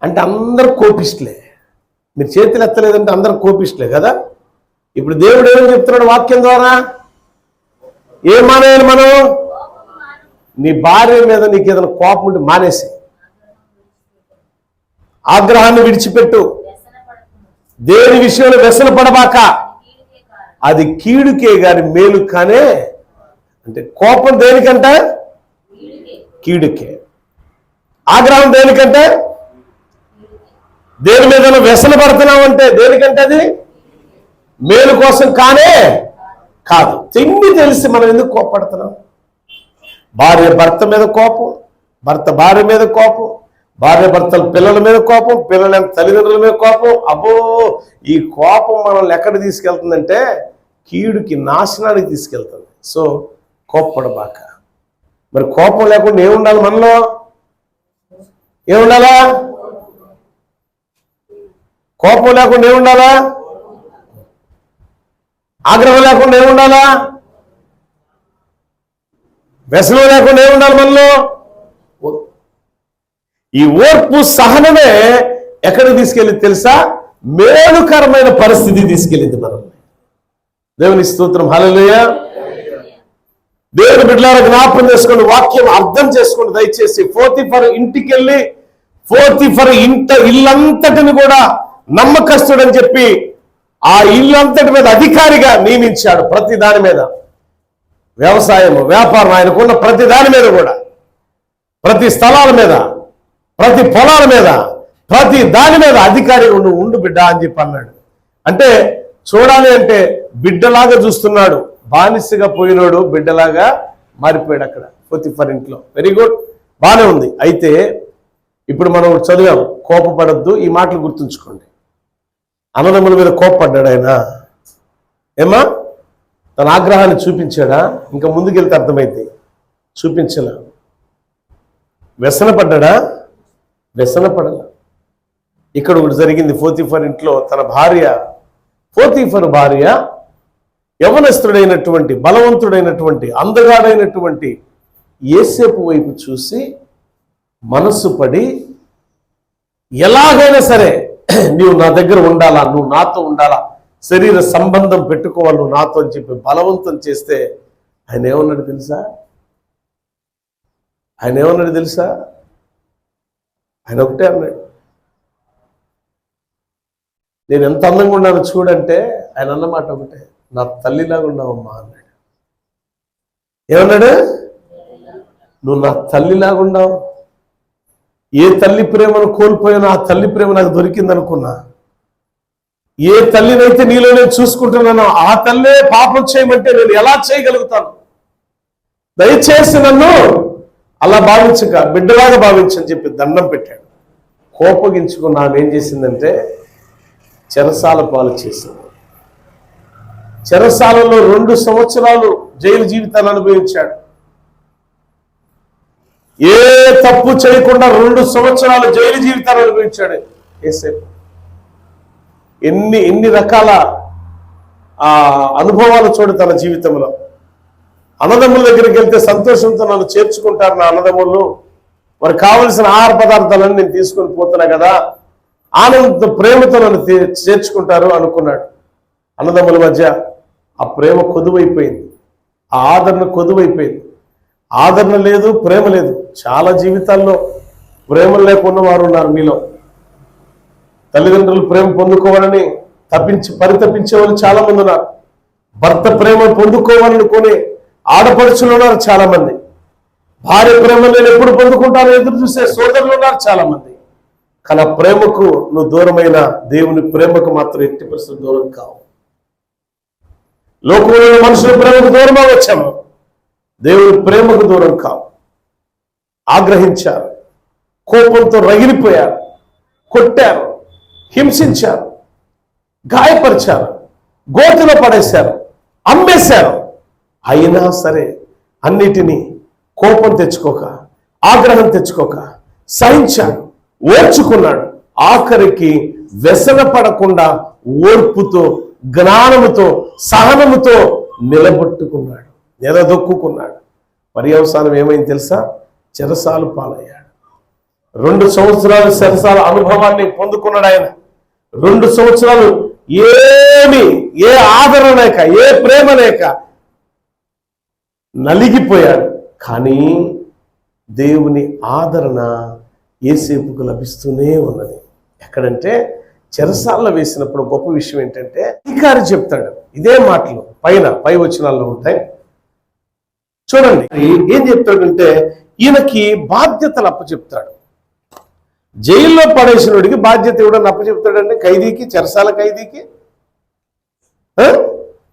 అంటే అందరు కోపిస్టులే. మీరు చేతులు ఎత్తలేదంటే అందరు కోపిస్టులే కదా. ఇప్పుడు దేవుడు ఏమని చెప్తున్నాడు వాక్యం ద్వారా? ఏం మానేయాలి మనం? నీ భార్య మీద నీకు ఏదైనా కోపం ఉంటే మానేసి, ఆగ్రహాన్ని విడిచిపెట్టు, దేని విషయంలో వ్యసన పడబాక, అది కీడుకే గాని మేలు కానే. అంటే కోపం దేనికంట? కీడుకే. ఆగ్రహం దేనికంటే? దేని మీద వ్యసన పడుతున్నావు దేనికంటే అది మేలు కోసం కానే కాదు. తిండి తెలిసి మనం ఎందుకు కోపడుతున్నాం? భార్య భర్త మీద కోపం, భర్త భార్య మీద కోపం, భార్య భర్తల పిల్లల మీద కోపం, పిల్లల తల్లిదండ్రుల మీద కోపం. అబ్బో, ఈ కోపం మనల్ని ఎక్కడ తీసుకెళ్తుందంటే కీడుకి, నాశనానికి తీసుకెళ్తుంది. సో కోప్పడబాక. మరి కోపం లేకుండా ఏముండాలి మనలో? ఏముండాలా? కోపం లేకుండా ఏముండాలా? ఆగ్రహం లేకుండా ఏముండాలా? వ్యసనం లేకుండా ఏముండాలి మనలో? ఈ ఓర్పు సహనమే ఎక్కడికి తీసుకెళ్ళింది తెలుసా? మేలుకరమైన పరిస్థితి తీసుకెళ్ళింది మనల్ని. దేవుని స్తోత్రం, హల్లెలూయా. దేవుని బిడ్డలారా జ్ఞాపకం చేసుకోండి, వాక్యం అర్థం చేసుకోండి దయచేసి. పోతీఫరు ఇంటికి వెళ్ళి పోతీఫరు ఇల్లంతటిని కూడా నమ్మకస్తుడని చెప్పి ఆ ఇల్లంతటి మీద అధికారిగా నియమించాడు. ప్రతి దాని మీద, వ్యవసాయం, వ్యాపారం, ఆయనకున్న ప్రతి దాని మీద కూడా, ప్రతి స్థలాల మీద, ప్రతి పొలాల మీద, ప్రతి దాని మీద అధికారిగా నువ్వు ఉండు బిడ్డ అని చెప్పి అన్నాడు. అంటే చూడాలి అంటే బిడ్డలాగా చూస్తున్నాడు. బానిసగా పోయినోడు బిడ్డలాగా మారిపోయాడు అక్కడ పోతీఫర్ ఇంట్లో. వెరీ గుడ్, బాగానే ఉంది. అయితే ఇప్పుడు మనం చదివాం, కోపపడద్దు. ఈ మాటలు గుర్తుంచుకోండి. అన్నదమ్ముల మీద కోపపడ్డాడు ఆయన. ఏమా తన ఆగ్రహాన్ని చూపించాడా? ఇంకా ముందుకెళ్తే అర్థమైంది, చూపించలా. వ్యసన పడ్డాడా? వ్యసన పడలా. ఇక్కడ ఒకటి జరిగింది. పోతీఫర్ ఇంట్లో తన భార్య, పోతీఫర్ భార్య యవనస్తుడైనటువంటి, బలవంతుడైనటువంటి, అందగాడైనటువంటి యోసేపు వైపు చూసి మనస్సు పడి, ఎలాగైనా సరే నీవు నా దగ్గర ఉండాలా, నువ్వు నాతో ఉండాలా, శరీర సంబంధం పెట్టుకోవాలి నువ్వు నాతో అని చెప్పి బలవంతం చేస్తే ఆయన ఏమన్నాడు తెలుసా? ఆయన ఒకటే అన్నాడు, నేను ఎంత అందంగా ఉన్నాను చూడంటే ఆయన అన్నమాట ఒకటే, నా తల్లిలాగా ఉన్నావమ్మా అన్నాడు. ఏమన్నాడు? నువ్వు నా తల్లిలాగా ఉన్నావు. ఏ తల్లి ప్రేమను కోల్పోయానో ఆ తల్లి ప్రేమ నాకు దొరికింది అనుకున్నా. ఏ తల్లినైతే నీలో నేను చూసుకుంటున్నానో ఆ తల్లే పాపం చేయమంటే నేను ఎలా చేయగలుగుతాను? దయచేసి నన్ను అలా భావించక బిడ్డలాగా భావించని చెప్పి దండం పెట్టాడు. కోపగించుకున్న ఆమె ఏం చేసిందంటే చెరసాల పాలు చేసింది. చెరసాలలో 2 సంవత్సరాలు జైలు జీవితాన్ని అనుభవించాడు. ఏ తప్పు చేయకుండా 2 సంవత్సరాలు జైలు జీవితాన్ని అనుభవించాడు యోసేపు. ఎన్ని రకాల అనుభవాలు చూడు తన జీవితంలో. అన్నదమ్ముల దగ్గరికి వెళ్తే సంతోషంతో నన్ను చేర్చుకుంటారు నా అన్నదమ్ములు, వారికి కావలసిన ఆహార పదార్థాలను నేను తీసుకొని పోతున్నా కదా, ఆనంద ప్రేమతో నన్ను చేర్చుకుంటారు అనుకున్నాడు. అన్నదమ్ముల మధ్య ఆ ప్రేమ కొదువైపోయింది, ఆ ఆదరణ కొదువైపోయింది. ఆదరణ లేదు, ప్రేమ లేదు. చాలా జీవితాల్లో ప్రేమ లేకున్న వారు ఉన్నారు మీలో. తల్లిదండ్రులు ప్రేమ పొందుకోవాలని పరితపించే వాళ్ళు చాలా మంది ఉన్నారు. భర్త ప్రేమ పొందుకోవాలనుకునే ఆడపడుచులు ఉన్నారు చాలా మంది. భార్య ప్రేమ నేను ఎప్పుడు పొందుకుంటానో ఎదురు చూసే సోదరులు ఉన్నారు చాలా మంది. కానీ ఆ ప్రేమకు నువ్వు దూరమైన దేవుని ప్రేమకు మాత్రం ఎట్టి పరిస్థితులు దూరం కావు. లోకంలో మనుషుల ప్రేమకు దూరం అవ్వచ్చాము, దేవుని ప్రేమకు దూరం కావు. ఆగ్రహించారు, కోపంతో రగిలిపోయారు, కొట్టారు, హింసించారు, గాయపరిచారు, గోతిలో పడేశారు, అమ్మేశారు. అయినా సరే అన్నిటినీ కోపం తెచ్చుకోక, ఆగ్రహం తెచ్చుకోక సహించాడు, ఓర్చుకున్నాడు. ఆఖరికి వ్యసన పడకుండా ఓర్పుతో, జ్ఞానముతో, సహనముతో నిలబెట్టుకున్నాడు, నిలదొక్కున్నాడు. పర్యవసానం ఏమైంది తెలుసా? చెరసాలు పాలయ్యాడు. 2 సంవత్సరాలు చెరసాల అనుభవాన్ని పొందుకున్నాడు ఆయన. 2 సంవత్సరాలు ఏ ఆదరణ లేక, ఏ ప్రేమ లేక నలిగిపోయాడు. కానీ దేవుని ఆదరణ యేసేపుకు లభిస్తూనే ఉన్నది. ఎక్కడంటే చెరసాలలో వేసినప్పుడు గొప్ప విషయం ఏంటంటే అధికారి చెప్తాడు ఇదే మాటలు, పై వచనాల్లో ఉంటాయి చూడండి. ఏం చెప్తాడంటే ఈయనకి బాధ్యతలు అప్పచెప్తాడు. జైల్లో పడేసినోడికి బాధ్యత ఇవ్వడం అప్పచెప్తాడండి. ఖైదీకి, చెరసాల ఖైదీకి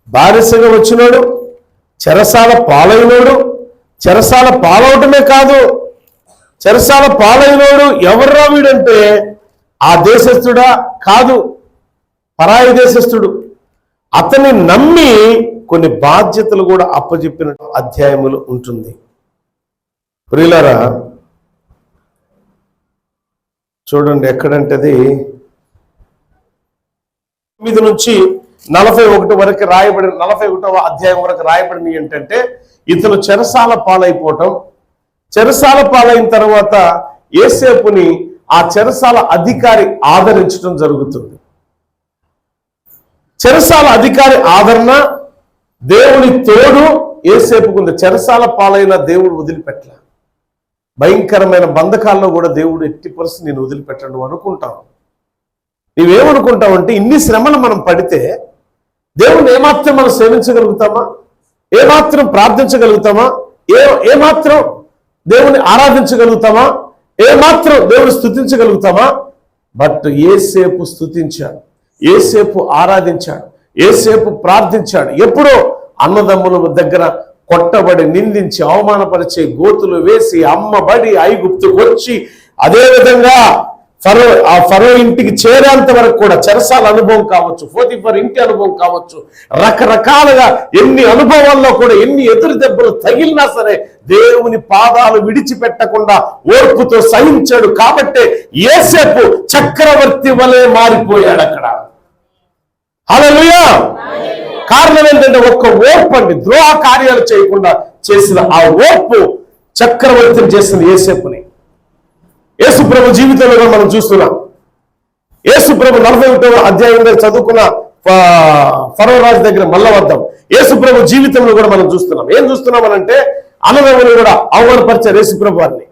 బానిసగా వచ్చినోడు, చెరసాల పాలైనోడు, చెరసాల పాలవటమే కాదు, చెరసాల పాలైనోడు ఎవర్రా వీడంటే ఆ దేశస్థుడా కాదు, పరాయి దేశస్థుడు. అతన్ని నమ్మి కొన్ని బాధ్యతలు కూడా అప్పచెప్పిన అధ్యాయములు ఉంటుంది. ప్రియులారా చూడండి, ఎక్కడంటది 9 నుంచి 41 వరకు రాయబడిన 41వ అధ్యాయం వరకు రాయబడిన ఏంటంటే ఇతను చెరసాల పాలైపోవటం, చెరసాల పాలైన తర్వాత యేసేపుని ఆ చెరసాల అధికారి ఆదరించడం జరుగుతుంది. చెరసాల అధికారి ఆదరణ, దేవుని తోడు యేసేపుకుంది. చెరసాల పాలైన దేవుడు వదిలిపెట్టల. భయంకరమైన బంధకాల్లో కూడా దేవుడు ఎట్టి పరిస్థితి నేను వదిలిపెట్టండు అనుకుంటావు. నీవేమనుకుంటావు అంటే ఇన్ని శ్రమలు మనం పడితే దేవుణ్ణి ఏమాత్రం మనం సేవించగలుగుతామా? ఏమాత్రం ప్రార్థించగలుగుతామా? ఏమాత్రం దేవుని ఆరాధించగలుగుతామా? ఏమాత్రం దేవుని స్తుతించగలుగుతామా? బట్ యేసేపు స్తుతించాడు, యేసేపు ఆరాధించాడు, యేసేపు ప్రార్థించాడు. ఎప్పుడో అన్నదమ్ముల దగ్గర కొట్టబడి, నిందించి, అవమానపరిచే, గోతులు వేసి, అమ్మబడి ఐగుప్తుకు వచ్చి, అదేవిధంగా ఫరో ఇంటికి చేరేంత వరకు కూడా చెరసాల అనుభవం కావచ్చు, పోతీఫర్ ఇంటి అనుభవం కావచ్చు, రకరకాలుగా ఎన్ని అనుభవాల్లో కూడా ఎన్ని ఎదురు దెబ్బలు తగిలినా సరే దేవుని పాదాలు విడిచిపెట్టకుండా ఓర్పుతో సహించాడు. కాబట్టి యేసేపు చక్రవర్తి వలె మారిపోయాడు అక్కడ. హల్లెలూయా. కారణం ఏంటంటే ఒక్క ఓర్పు అండి. ద్రోహ కార్యాలు చేయకుండా చేసిన ఆ ఓర్పు చక్రవర్తిని చేసిన యేసేపుని. యేసు ప్రభు జీవితంలో మనం చూస్తున్నాం. యేసు ప్రభు 41వ అధ్యాయంలో చదువుకున్న ఫరో రాజు దగ్గర మళ్ళా వద్దాం. యేసు ప్రభు జీవితంలో కూడా మనం చూస్తున్నాం. ఏం చూస్తున్నాం అనంటే అన్నదమ్ములు కూడా అవమానపరిచారు యేసు ప్రభు వారిని.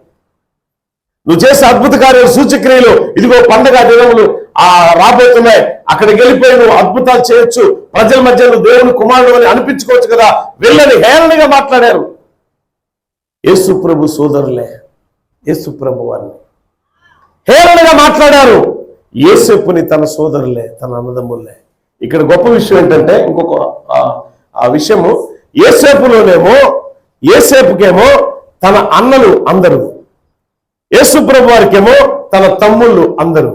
నువ్వు చేసే అద్భుత కార్యాలు, సూచక్రియలు, ఇదిగో పండగ దినములు రాబోతున్నాయి, అక్కడికి వెళ్ళిపోయి నువ్వు అద్భుతాలు చేయొచ్చు, ప్రజల మధ్య నువ్వు దేవుని కుమారుడు అని అనిపించుకోవచ్చు కదా, వెళ్ళని హేళనగా మాట్లాడారు. యేసు ప్రభు సోదరులే యేసు ప్రభు వారిని హేళనగా మాట్లాడారు. యేసేపుని తన సోదరులే, తన అన్నదమ్ములే. ఇక్కడ గొప్ప విషయం ఏంటంటే ఇంకొక ఆ విషయము, యేసేపుకేమో తన అన్నలు అందరూ, యేసుప్రభు వారికేమో తన తమ్ముళ్ళు అందరూ.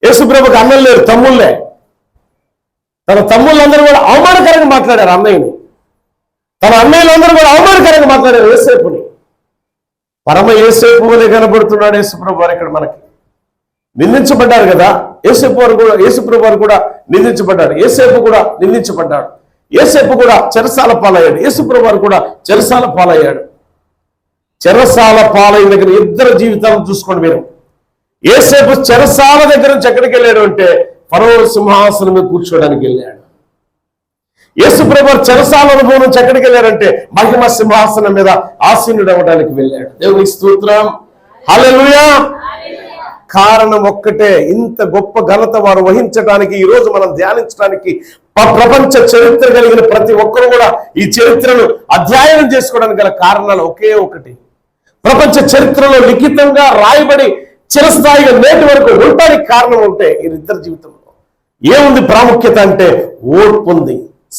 యేసుప్రభుకి అన్నలు లేరు, తమ్ముళ్ళే. తన తమ్ముళ్ళందరూ కూడా అవమానకరంగా మాట్లాడారు అన్నయ్యని. తన అన్నయ్యలందరూ కూడా అవమానకరంగా మాట్లాడారు యేసేపుని. పరమ యేసేపు వలె కనబడుతున్నాడు యేసుప్రభు వారు ఇక్కడ మనకి. నిందించబడ్డారు కదా, యేసుప్రభు వారు కూడా నిందించబడ్డారు. యేసేపు కూడా నిందించబడ్డాడు. యేసేపు కూడా చెరసాల పాలయ్యాడు. యేసుప్రభు వారు కూడా చెరసాల పాలయ్యాడు. చెరసాల పాలైన దగ్గర ఇద్దరు జీవితాలను చూసుకోండి మీరు. యేసేపు చెరసాల దగ్గర నుంచి ఎక్కడికి వెళ్ళాడు అంటే ఫరో సింహాసనం మీద కూర్చోడానికి వెళ్ళాడు. యేసుప్రభు చెరసాల అనుభవం నుంచి ఎక్కడికి వెళ్ళారంటే మహిమ సింహాసనం మీద ఆసీనుడు అవ్వడానికి వెళ్ళాడు. దేవునికి స్తోత్రం. హల్లెలూయా. కారణం ఒక్కటే, ఇంత గొప్ప ఘనత వారు వహించడానికి, ఈ రోజు మనం ధ్యానించడానికి ప్రపంచ చరిత్ర కలిగిన ప్రతి ఒక్కరు కూడా ఈ చరిత్రను అధ్యయనం చేసుకోవడానికి గల కారణాలు ఒకే ఒకటి. ప్రపంచ చరిత్రలో లిఖితంగా రాయబడి చిరస్థాయిగా నేటి వరకు ఉండడానికి కారణం ఉంటే వీరిద్దరి జీవితంలో ఏముంది ప్రాముఖ్యత అంటే ఓర్పు ఉంది,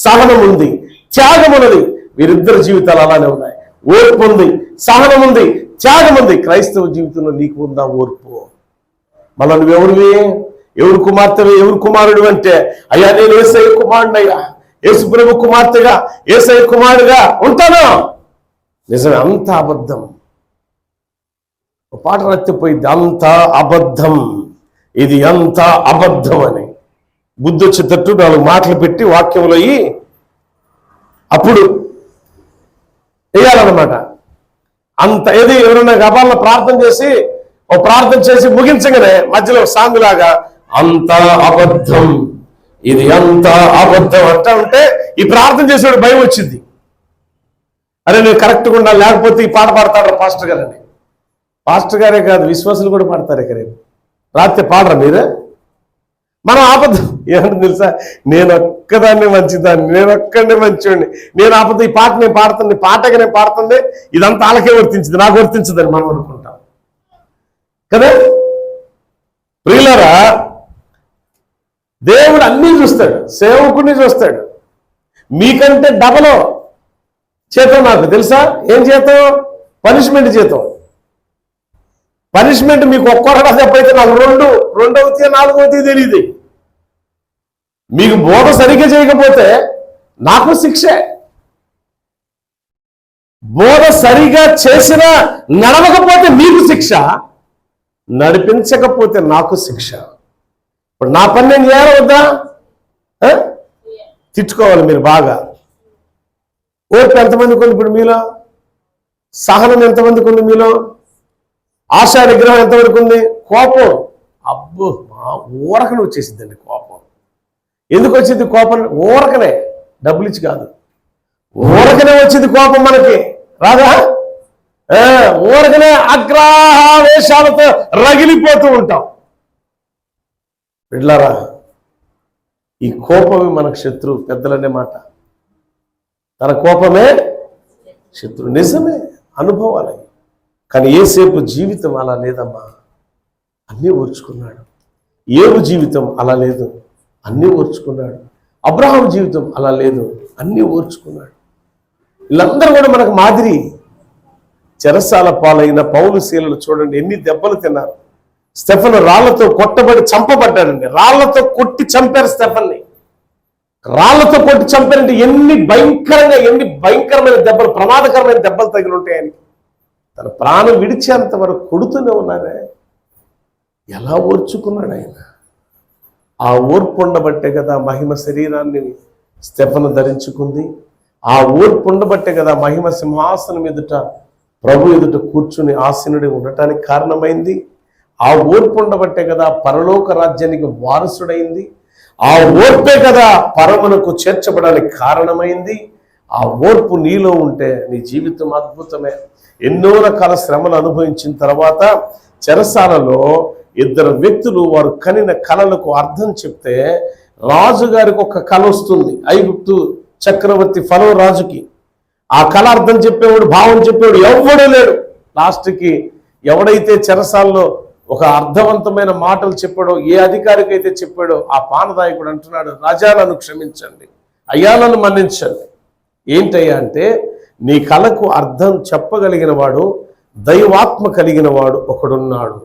సహనం ఉంది, త్యాగం ఉన్నది. వీరిద్దరి జీవితాలు అలానే ఉన్నాయి. ఓర్పు ఉంది, సహనం ఉంది, త్యాగం ఉంది. క్రైస్తవ జీవితంలో నీకు ఉందా ఓర్పు? మళ్ళా నువ్వెవరివి, ఎవరు కుమార్తెవి, ఎవరు కుమారుడు అంటే, అయ్యా నేను యేసయ్య కుమారుడు, అయ్యా యేసుప్రభు కుమార్తెగా యేసయ్య కుమారుడుగా ఉంటాను. నిజమే, అంత అబద్ధం. పాట రత్తిపోయింది, అంత అబద్ధం, ఇది అంత అబద్ధం అని. బుద్ధి వచ్చేటట్టు 4 మాటలు పెట్టి వాక్యంలో అప్పుడు వేయాలన్నమాట. అంత ఏది ఎవరైనా గబాలను ప్రార్థన చేసి ముగించగానే మధ్యలో సాంగ్ లాగా అంత అబద్ధం, ఇది అంత అబద్ధం అంటా ఉంటే ఈ ప్రార్థన చేసేవాడు భయం వచ్చింది. అరే నేను కరెక్ట్గా ఉండాలి, లేకపోతే ఈ పాట పాడతాడు పాస్టర్ గారు అని. పాస్టర్ గారే కాదు, విశ్వాసులు కూడా పాడతారు. ఇక్కడ రాత్రి పాడరా మీరే? మనం ఆపద్దు. ఏమంటే తెలుసా, నేను ఒక్కదాన్ని మంచిదాన్ని, నేను ఒక్కడే మంచివాడిని, నేను ఆపద్దు, ఈ పాట నేను పాడుతుంది, పాటగా నేను పాడుతుంది, ఇదంతా వాళ్ళకే వర్తించింది, నాకు వర్తించదని మనం అనుకుంటాం కదా. ప్రియులారా, దేవుడు అన్నీ చూస్తాడు, సేవకుడిని చూస్తాడు. మీకంటే డబలో చేతం నాకు తెలుసా. ఏం చేతం? పనిష్మెంట్ చేతం. పనిష్మెంట్ మీకు ఒక్కొక్కటి చెప్పైతే నాకు 2 అవుతాయి, 4 అవుతాయి తెలియదు. మీకు బోధ సరిగ్గా చేయకపోతే నాకు శిక్షే. బోధ సరిగా చేసినా నడవకపోతే మీకు శిక్ష, నడిపించకపోతే నాకు శిక్ష. ఇప్పుడు నా పని నేను చేయాలి వద్దా? తిట్టుకోవాలి మీరు బాగా. ఓర్పు ఎంతమందికి ఉంది ఇప్పుడు మీలో? సహనం ఎంతమందికి ఉంది మీలో? ఆశా నిగ్రహం ఎంతవరకు ఉంది? కోపం అబ్బో ఊరకనే వచ్చేసిందండి కోపం. ఎందుకు వచ్చింది కోపం? ఊరకనే, డబ్బులు ఇచ్చి కాదు, ఊరకనే వచ్చింది కోపం మనకి, రాదా? ఊరకనే ఆగ్రహావేశాలతో రగిలిపోతూ ఉంటాం. బిడ్డలారా, ఈ కోపమే మనకు శత్రువు. పెద్దలనే మాట, తన కోపమే శత్రువు. నిజమే, అనుభవాలు. కానీ ఏసేపు జీవితం అలా లేదమ్మా, అన్నీ ఓర్చుకున్నాడు. ఏబు జీవితం అలా లేదు, అన్నీ ఓర్చుకున్నాడు. అబ్రహాం జీవితం అలా లేదు, అన్నీ ఓర్చుకున్నాడు. వీళ్ళందరూ కూడా మనకు మాదిరి. చెరసాల పాలైన పౌలు శీలలు చూడండి, ఎన్ని దెబ్బలు తిన్నారు. స్టెఫెను రాళ్లతో కొట్టబడి చంపబడ్డాడండి. రాళ్లతో కొట్టి చంపారు స్టెఫెన్ని. రాళ్లతో కొట్టి చంపారంటే ఎన్ని భయంకరమైన దెబ్బలు, ప్రమాదకరమైన దెబ్బలు తగిలి ఉంటాయి ఆయనకి. తన ప్రాణం విడిచేంత వరకు కొడుతూనే ఉన్నారే. ఎలా ఓర్చుకున్నాడు ఆయన? ఆ ఓర్పు ఉండబట్టే కదా మహిమ శరీరాన్ని స్టెఫెను ధరించుకుంది. ఆ ఓర్పు ఉండబట్టే కదా మహిమ సింహాసనం ఎదుట ప్రభు ఎదుట కూర్చుని ఆసీనుడి ఉండటానికి కారణమైంది. ఆ ఓర్పు ఉండబట్టే కదా పరలోక రాజ్యానికి వారసుడైంది. ఆ ఓర్పే కదా పరమునకు చేర్చబడానికి కారణమైంది. ఆ ఓర్పు నీలో ఉంటే నీ జీవితం అద్భుతమే. ఎన్నో రకాల శ్రమలు అనుభవించిన తర్వాత చెరసాలలో 2 వ్యక్తులు వారు కనిన కలలకు అర్థం చెప్తే రాజుగారికి ఒక కల వస్తుంది. ఐగుప్తు చక్రవర్తి ఫరో రాజుకి ఆ కళ అర్థం చెప్పేవాడు, భావం చెప్పేవాడు ఎవడూ లేడు. లాస్ట్కి ఎవడైతే చెరసాల్లో ఒక అర్థవంతమైన మాటలు చెప్పాడో, ఏ అధికారికి అయితే చెప్పాడో ఆ పానదాయకుడు అంటున్నాడు, రాజా నన్ను క్షమించండి, అయ్యా నన్ను మన్నించండి. ఏంటయ్యా అంటే, నీ కళకు అర్థం చెప్పగలిగిన వాడు, దైవాత్మ కలిగిన వాడు ఒకడున్నాడు.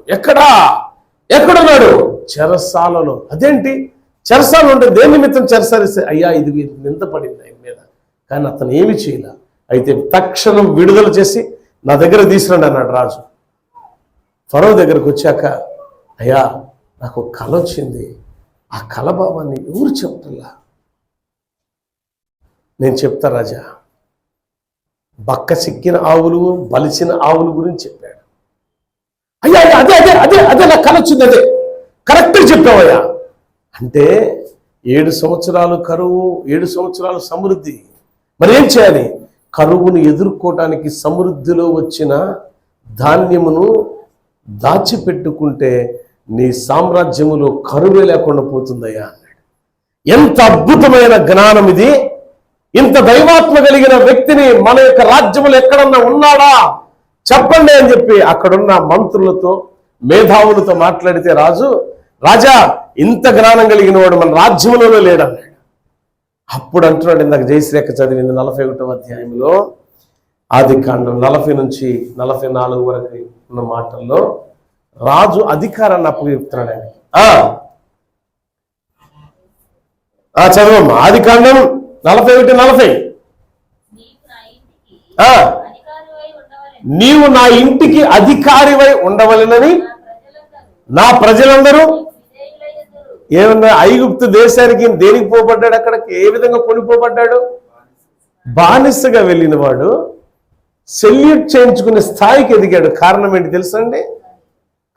ఎక్కడున్నాడు? చెరసాలలో. అదేంటి చెరసాలు ఉంటే దేని నిమిత్తం చెరసాలిస్తే? అయ్యా ఇది నింద పడింది ఆయన మీద, కానీ అతను ఏమి చేయలే. అయితే తక్షణం విడుదల చేసి నా దగ్గర తీసుకురండి అన్నాడు రాజు. ఫరో దగ్గరకు వచ్చాక, అయ్యా నాకు కళ వచ్చింది, ఆ కళ భావాన్ని ఎవరు చెప్తలా? నేను చెప్తా రాజా. బక్క చిక్కిన ఆవులు, బలిసిన ఆవుల గురించి చెప్పాడు. అయ్యా అదే అదే అదే అదే నాకు కళ వచ్చింది, అదే కరెక్ట్గా చెప్పావయ్యా అంటే 7 సంవత్సరాలు కరువు, 7 సంవత్సరాలు సమృద్ధి. మరి ఏం చేయాలి? కరువును ఎదుర్కోవటానికి సమృద్ధిలో వచ్చిన ధాన్యమును దాచిపెట్టుకుంటే నీ సామ్రాజ్యములో కరువే లేకుండా పోతుందయ్యా అన్నాడు. ఎంత అద్భుతమైన జ్ఞానం ఇది! ఇంత దైవాత్మ కలిగిన వ్యక్తిని మన యొక్క రాజ్యములు ఎక్కడన్నా ఉన్నాడా చెప్పండి అని చెప్పి అక్కడున్న మంత్రులతో మేధావులతో మాట్లాడితే రాజా ఇంత జ్ఞానం కలిగిన వాడు మన రాజ్యంలోనే లేడన్నాడు. అప్పుడు అంటున్నాడు, ఇందాక జయశ్రేఖ చదివింది 41వ అధ్యాయంలో ఆదికాండం 40 నుంచి 44 వరకు ఉన్న మాటల్లో రాజు అధికారాన్ని అప్పగిస్తున్నాడు ఆయన. చదవమ్మా, ఆదికాండం 41:40. నీవు నా ఇంటికి అధికారివై ఉండవలెనని నా ప్రజలందరూ ఏమన్నా ఐగుప్తు దేశానికి దేనికి పోబడ్డాడు? అక్కడికి ఏ విధంగా కొనిపోబడ్డాడు? బానిసగా వెళ్ళిన వాడు సెల్యూట్ చేయించుకునే స్థాయికి ఎదిగాడు. కారణం ఏంటి తెలుసా అండి?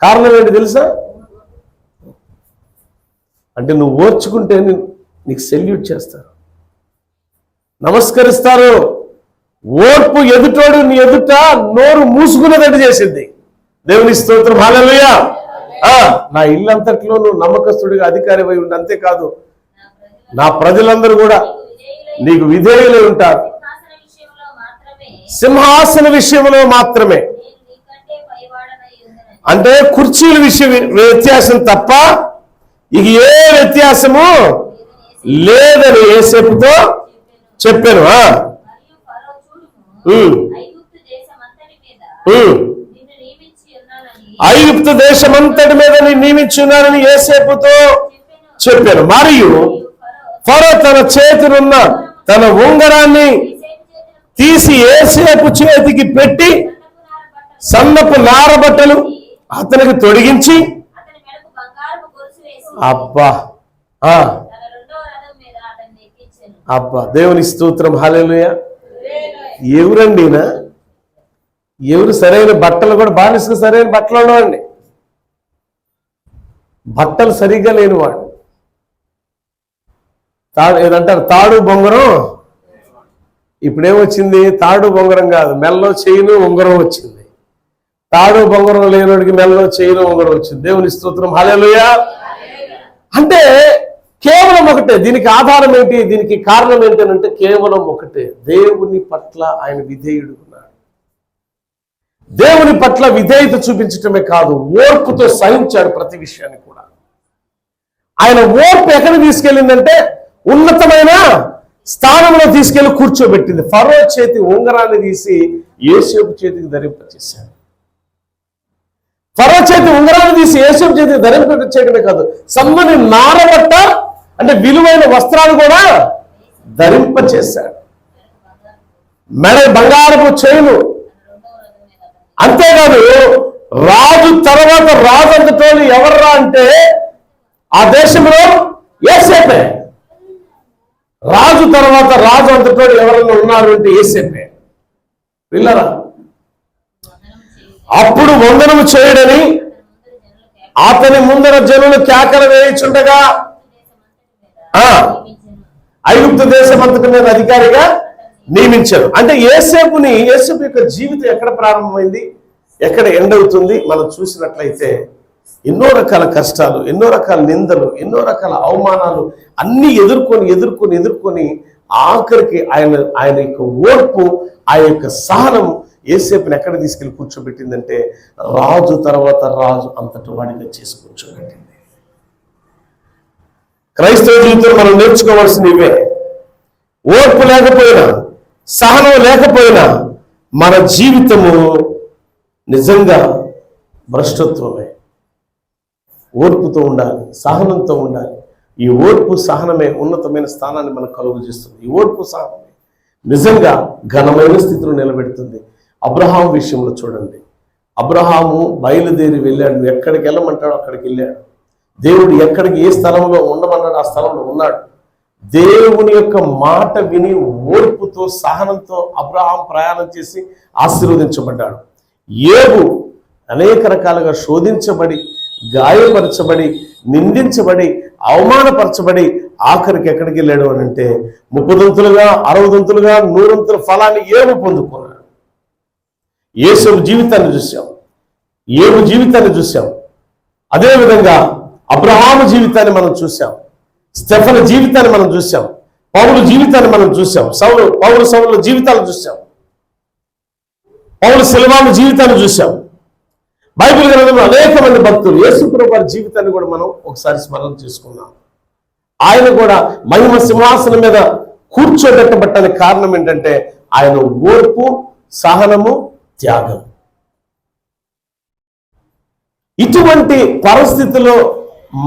కారణం ఏంటి తెలుసా? అంటే నువ్వు ఓర్చుకుంటే నీకు సెల్యూట్ చేస్తారు, నమస్కరిస్తారు. ఓర్పు ఎదుటోడు నీ ఎదుట నోరు మూసుకునేటట్టు చేసింది. దేవుని స్తోత్రం, హల్లెలూయా. నా ఇల్లంతట్లో నువ్వు నమ్మకస్తుడిగా అధికారివై ఉండి, అంతేకాదు నా ప్రజలందరూ కూడా నీకు విధేయులై ఉంటారు. సింహాసన విషయంలో మాత్రమే, అంటే కుర్చీల విషయం వ్యత్యాసం తప్ప ఇక ఏ వ్యత్యాసము లేదని యోసేపుతో చెప్పాను. ఐగుప్తు దేశమంతటి మీద నియమించున్నానని యోసేపుతో చెప్పాను. మరియు ఫరో తన చేతినున్న తన ఉంగరాన్ని తీసి యోసేపు చేతికి పెట్టి సన్నపు నారబట్టలు అతనికి తొడిగించి, అబ్బా అబ్బా దేవుని స్తోత్రం, హల్లెలూయా. ఎవరండినా? ఎవరు సరైన బట్టలు కూడా బానిసకు సరైన బట్టలు ఉండవండి. బట్టలు సరిగ్గా లేనివాడు ఏదంటారు తాడు బొంగరం. ఇప్పుడేమొచ్చింది? తాడు బొంగరం కాదు, మెల్లో చైను ఉంగరం వచ్చింది. తాడు బొంగరం లేనివాడికి మెల్లో చైను ఉంగరం వచ్చింది. దేవుని స్తోత్రం, హల్లెలూయా. అంటే కేవలం ఒకటే. దీనికి ఆధారం ఏంటి? దీనికి కారణం ఏంటంటే కేవలం ఒకటే, దేవుని పట్ల ఆయన విధేయుడు ఉన్నాడు. దేవుని పట్ల విధేయత చూపించటమే కాదు, ఓర్పుతో సహించాడు ప్రతి విషయాన్ని కూడా. ఆయన ఓర్పు ఎక్కడ తీసుకెళ్ళిందంటే ఉన్నతమైన స్థానంలో తీసుకెళ్లి కూర్చోబెట్టింది. ఫరో చేతి ఉంగరాన్ని తీసి యోసేపు చేతికి ధరింపచేశాడు. ఫరో చేతి ఉంగరాన్ని తీసి యోసేపు చేతికి ధరింపచేయడమే కాదు, సన్నని నారబట్ట అంటే విలువైన వస్త్రాలు కూడా ధరింపచేశాడు. మెడ బంగారపు చైను. అంతేకాదు, రాజు తర్వాత రాజు అంతటోళ్ళు ఎవర్రా అంటే ఆ దేశంలో యోసేపే. రాజు తర్వాత రాజు అంతటోళ్ళు ఎవరన్నా ఉన్నారు అంటే యోసేపే. పిల్లరా, అప్పుడు వందనము చేయడని అతని ముందర జనులు కేకలు వేయించుండగా ఐగుప్తు దేశమంతటి మీద అధికారిగా నియమించారు. అంటే యోసేపు యొక్క జీవితం ఎక్కడ ప్రారంభమైంది, ఎక్కడ ఎండ్ అవుతుంది మనం చూసినట్లయితే ఎన్నో రకాల కష్టాలు, ఎన్నో రకాల నిందలు, ఎన్నో రకాల అవమానాలు అన్ని ఎదుర్కొని ఆఖరికి ఆయన యొక్క ఓర్పు, ఆ యొక్క సహనం యోసేపుని ఎక్కడ తీసుకెళ్లి కూర్చోబెట్టిందంటే రాజు తర్వాత రాజు అంతటి వాడిగా చేసి కూర్చోబెట్టింది. క్రైస్తవ జీవితంలో మనం నేర్చుకోవాల్సింది ఇవే. ఓర్పు లేకపోయినా, సహనం లేకపోయినా మన జీవితము నిజంగా భ్రష్టత్వమే. ఓర్పుతో ఉండాలి, సహనంతో ఉండాలి. ఈ ఓర్పు సహనమే ఉన్నతమైన స్థానాన్ని మనకు కలుగు చేస్తుంది. ఈ ఓర్పు సహనమే నిజంగా ఘనమైన స్థితిలో నిలబెడుతుంది. అబ్రహాం విషయంలో చూడండి, అబ్రహాము బయలుదేరి వెళ్ళాడు. నువ్వు ఎక్కడికి వెళ్ళమంటాడో అక్కడికి వెళ్ళాడు. దేవుడు ఎక్కడికి ఏ స్థలంలో ఉండమన్నాడు ఆ స్థలంలో ఉన్నాడు. దేవుని యొక్క మాట విని ఓర్పుతో సహనంతో అబ్రహాం ప్రయాణం చేసి ఆశీర్వదించబడ్డాడు. యోబు అనేక రకాలుగా శోధించబడి, గాయపరచబడి, నిందించబడి, అవమానపరచబడి ఆఖరికి ఎక్కడికి వెళ్ళాడు అని అంటే 30 దంతులుగా 60 దంతులుగా 100 దంతుల ఫలాన్ని యోబు పొందుకున్నాడు. యోసేపు జీవితాన్ని చూసాం, యోబు జీవితాన్ని చూసాం, అదేవిధంగా అబ్రహాము జీవితాన్ని మనం చూసాం. స్టెఫెను జీవితాన్ని మనం చూసాం, పౌలు జీవితాన్ని మనం చూసాం, పౌలు జీవితాలు చూసాం, పౌలు సిల్వాను జీవితాన్ని చూసాం. బైబిల్ గ్రంథంలో అనేక మంది భక్తులు, యేసుప్రభువు వారి జీవితాన్ని కూడా మనం ఒకసారి స్మరణ చేసుకున్నాం. ఆయన కూడా మహిమ సింహాసనం మీద కూర్చోబెట్టబట్టడానికి కారణం ఏంటంటే ఆయన ఓర్పు, సహనము, త్యాగం. ఇటువంటి పరిస్థితిలో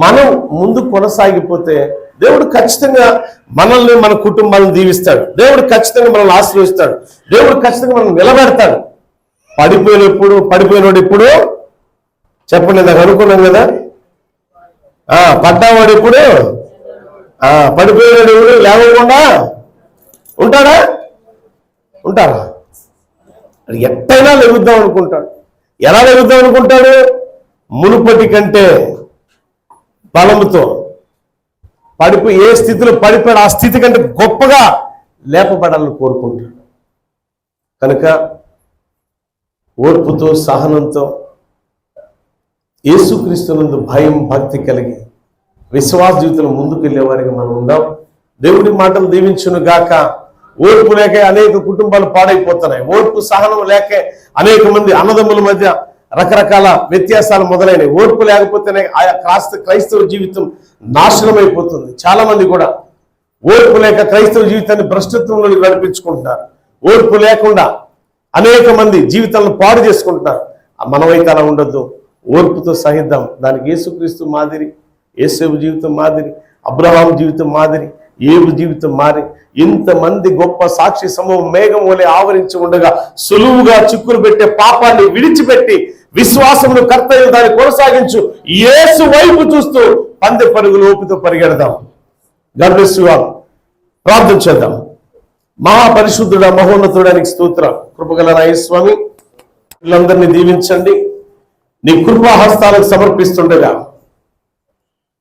మనం ముందు కొనసాగిపోతే దేవుడు ఖచ్చితంగా మనల్ని, మన కుటుంబాలను దీవిస్తాడు. దేవుడు ఖచ్చితంగా మనల్ని ఆశీర్వదిస్తాడు. దేవుడు ఖచ్చితంగా మనం నిలబెడతాడు. పడిపోయినోడు ఇప్పుడు చెప్పండి, నాకు అనుకున్నాం కదా, పడ్డావాడు ఇప్పుడు, పడిపోయినాడు ఎవడు లేవకుండా ఉంటాడా? ఎట్టయినా లెగుద్దాం అనుకుంటాడు. ఎలా లెగుద్దాం అనుకుంటాడు? మునుపటి కంటే బలముతో ఏ స్థితిలో పడిపోయాడు ఆ స్థితి కంటే గొప్పగా లేపబడాలని కోరుకుంటాడు. కనుక ఓర్పుతో, సహనంతో, యేసుక్రీస్తునందు భయం, భక్తి కలిగి విశ్వాస జీవితంలో ముందుకు వెళ్ళేవారికి మనం ఉందాం. దేవుడి మాటలు దీవించును గాక. ఓర్పు లేక అనేక కుటుంబాలు పాడైపోతున్నాయి. ఓర్పు, సహనం లేక అనేక మంది అన్నదమ్ముల మధ్య రకరకాల వ్యత్యాసాలు మొదలైనవి. ఓర్పు లేకపోతేనే ఆయా క్రైస్తవ జీవితం నాశనం అయిపోతుంది. చాలా మంది కూడా ఓర్పు లేక క్రైస్తవ జీవితాన్ని భ్రష్టత్వంలో నడిపించుకుంటున్నారు. ఓర్పు లేకుండా అనేక మంది జీవితాలను పాడు చేసుకుంటున్నారు. మనమైతే అలా ఉండొద్దు. ఓర్పుతో సహిద్దాం. దానికి యేసుక్రీస్తు మాదిరి, యేసేపు జీవితం మాదిరి, అబ్రహాం జీవితం మాదిరి, ఏబు జీవితం మారి ఇంతమంది గొప్ప సాక్షి సమూహం మేఘం వలె ఆవరించి ఉండగా సులువుగా చిక్కులు పెట్టే పాపాన్ని విడిచిపెట్టి విశ్వాసమును కర్తయ్య దాన్ని కొనసాగించు యేసు వైపు చూస్తూ పందె పరుగులు ఓపితో పరిగెడదాం. God bless you all. ప్రార్థన చేద్దాం. మహాపరిశుద్ధుడా, మహోన్నతుడానికి స్తోత్రం. కృపగల నాయస్వామి, వీళ్ళందరినీ దీవించండి. నీ కృపాహస్తాలకు సమర్పిస్తుండగా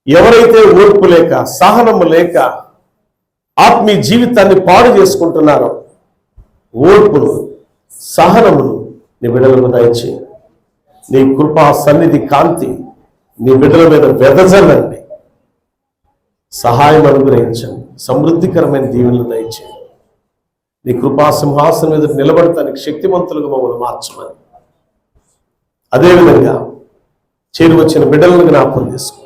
ఎవరైతే ఓర్పు లేక, సహనము లేక ఆత్మీయ జీవితాన్ని పాడు చేసుకుంటున్నారో ఓర్పును, సహనమును నీ బిడ్డలకు దయచేయి. నీ కృపా సన్నిధి కాంతి నీ బిడ్డల మీద వెదజల్లండి. సహాయం అనుగ్రహించండి. సమృద్ధికరమైన దీవెనలు దయచేయండి. నీ కృపా సింహాసనం మీద నిలబడటానికి శక్తివంతులుగా మమ్మల్ని మార్చమని, అదేవిధంగా చేరువచ్చిన బిడ్డలను జ్ఞాపకం చేసుకో.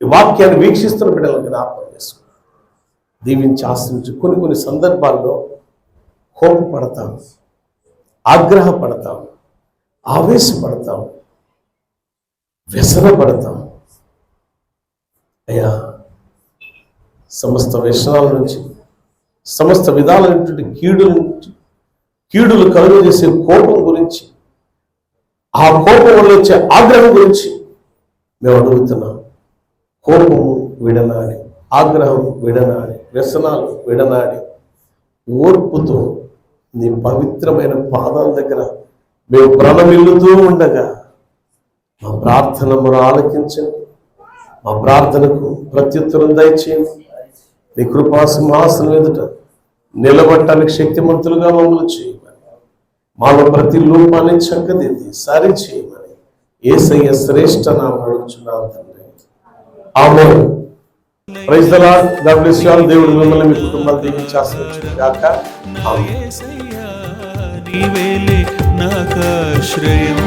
ఈ వాక్యాన్ని వీక్షిస్తున్న బిడ్డలను జ్ఞాపకం చేసుకో. దీవించి ఆశ్రయించు. కొన్ని సందర్భాల్లో కోపపడతాం, ఆగ్రహపడతాం, ఆవేశపడతాం, వ్యసనపడతాం. అయ్యా, సమస్త వ్యసనాల నుంచి, సమస్త విధాలైనటువంటి కీడులు కలుగజేసే కోపం గురించి, ఆ కోపం వల్ల వచ్చే ఆగ్రహం గురించి మేము అడుగుతున్నాం. కోపము విడనాడి, ఆగ్రహం విడనాడి, వ్యసనాలు విడనాడి ఓర్పుతో నీ పవిత్రమైన పాదాల దగ్గర మేము ప్రణమిల్లుతూ ఉండగా మా ప్రార్థనను ఆలకించండి. మా ప్రార్థనకు ప్రత్యుత్తరం దయచేయండి. నీ కృపా సింహాసనం ఎదుట నిలబడటానికి శక్తిమంతులుగా మమ్మల్ని చేయమని, మాలో ప్రతి లోపాన్ని చక్కదిద్ది సరి చేయమని యేసయ్య శ్రేష్ఠ నామమున అడుగుచున్నాను తండ్రి. Amen. Praise the lord. God bless you all. దేవుడు మిమ్మల్ని, మీ కుటుంబాన్ని దీవించి ఆశీర్వదించును గాక. ఆమేన్. నీవేలే నాకాశ్రయం.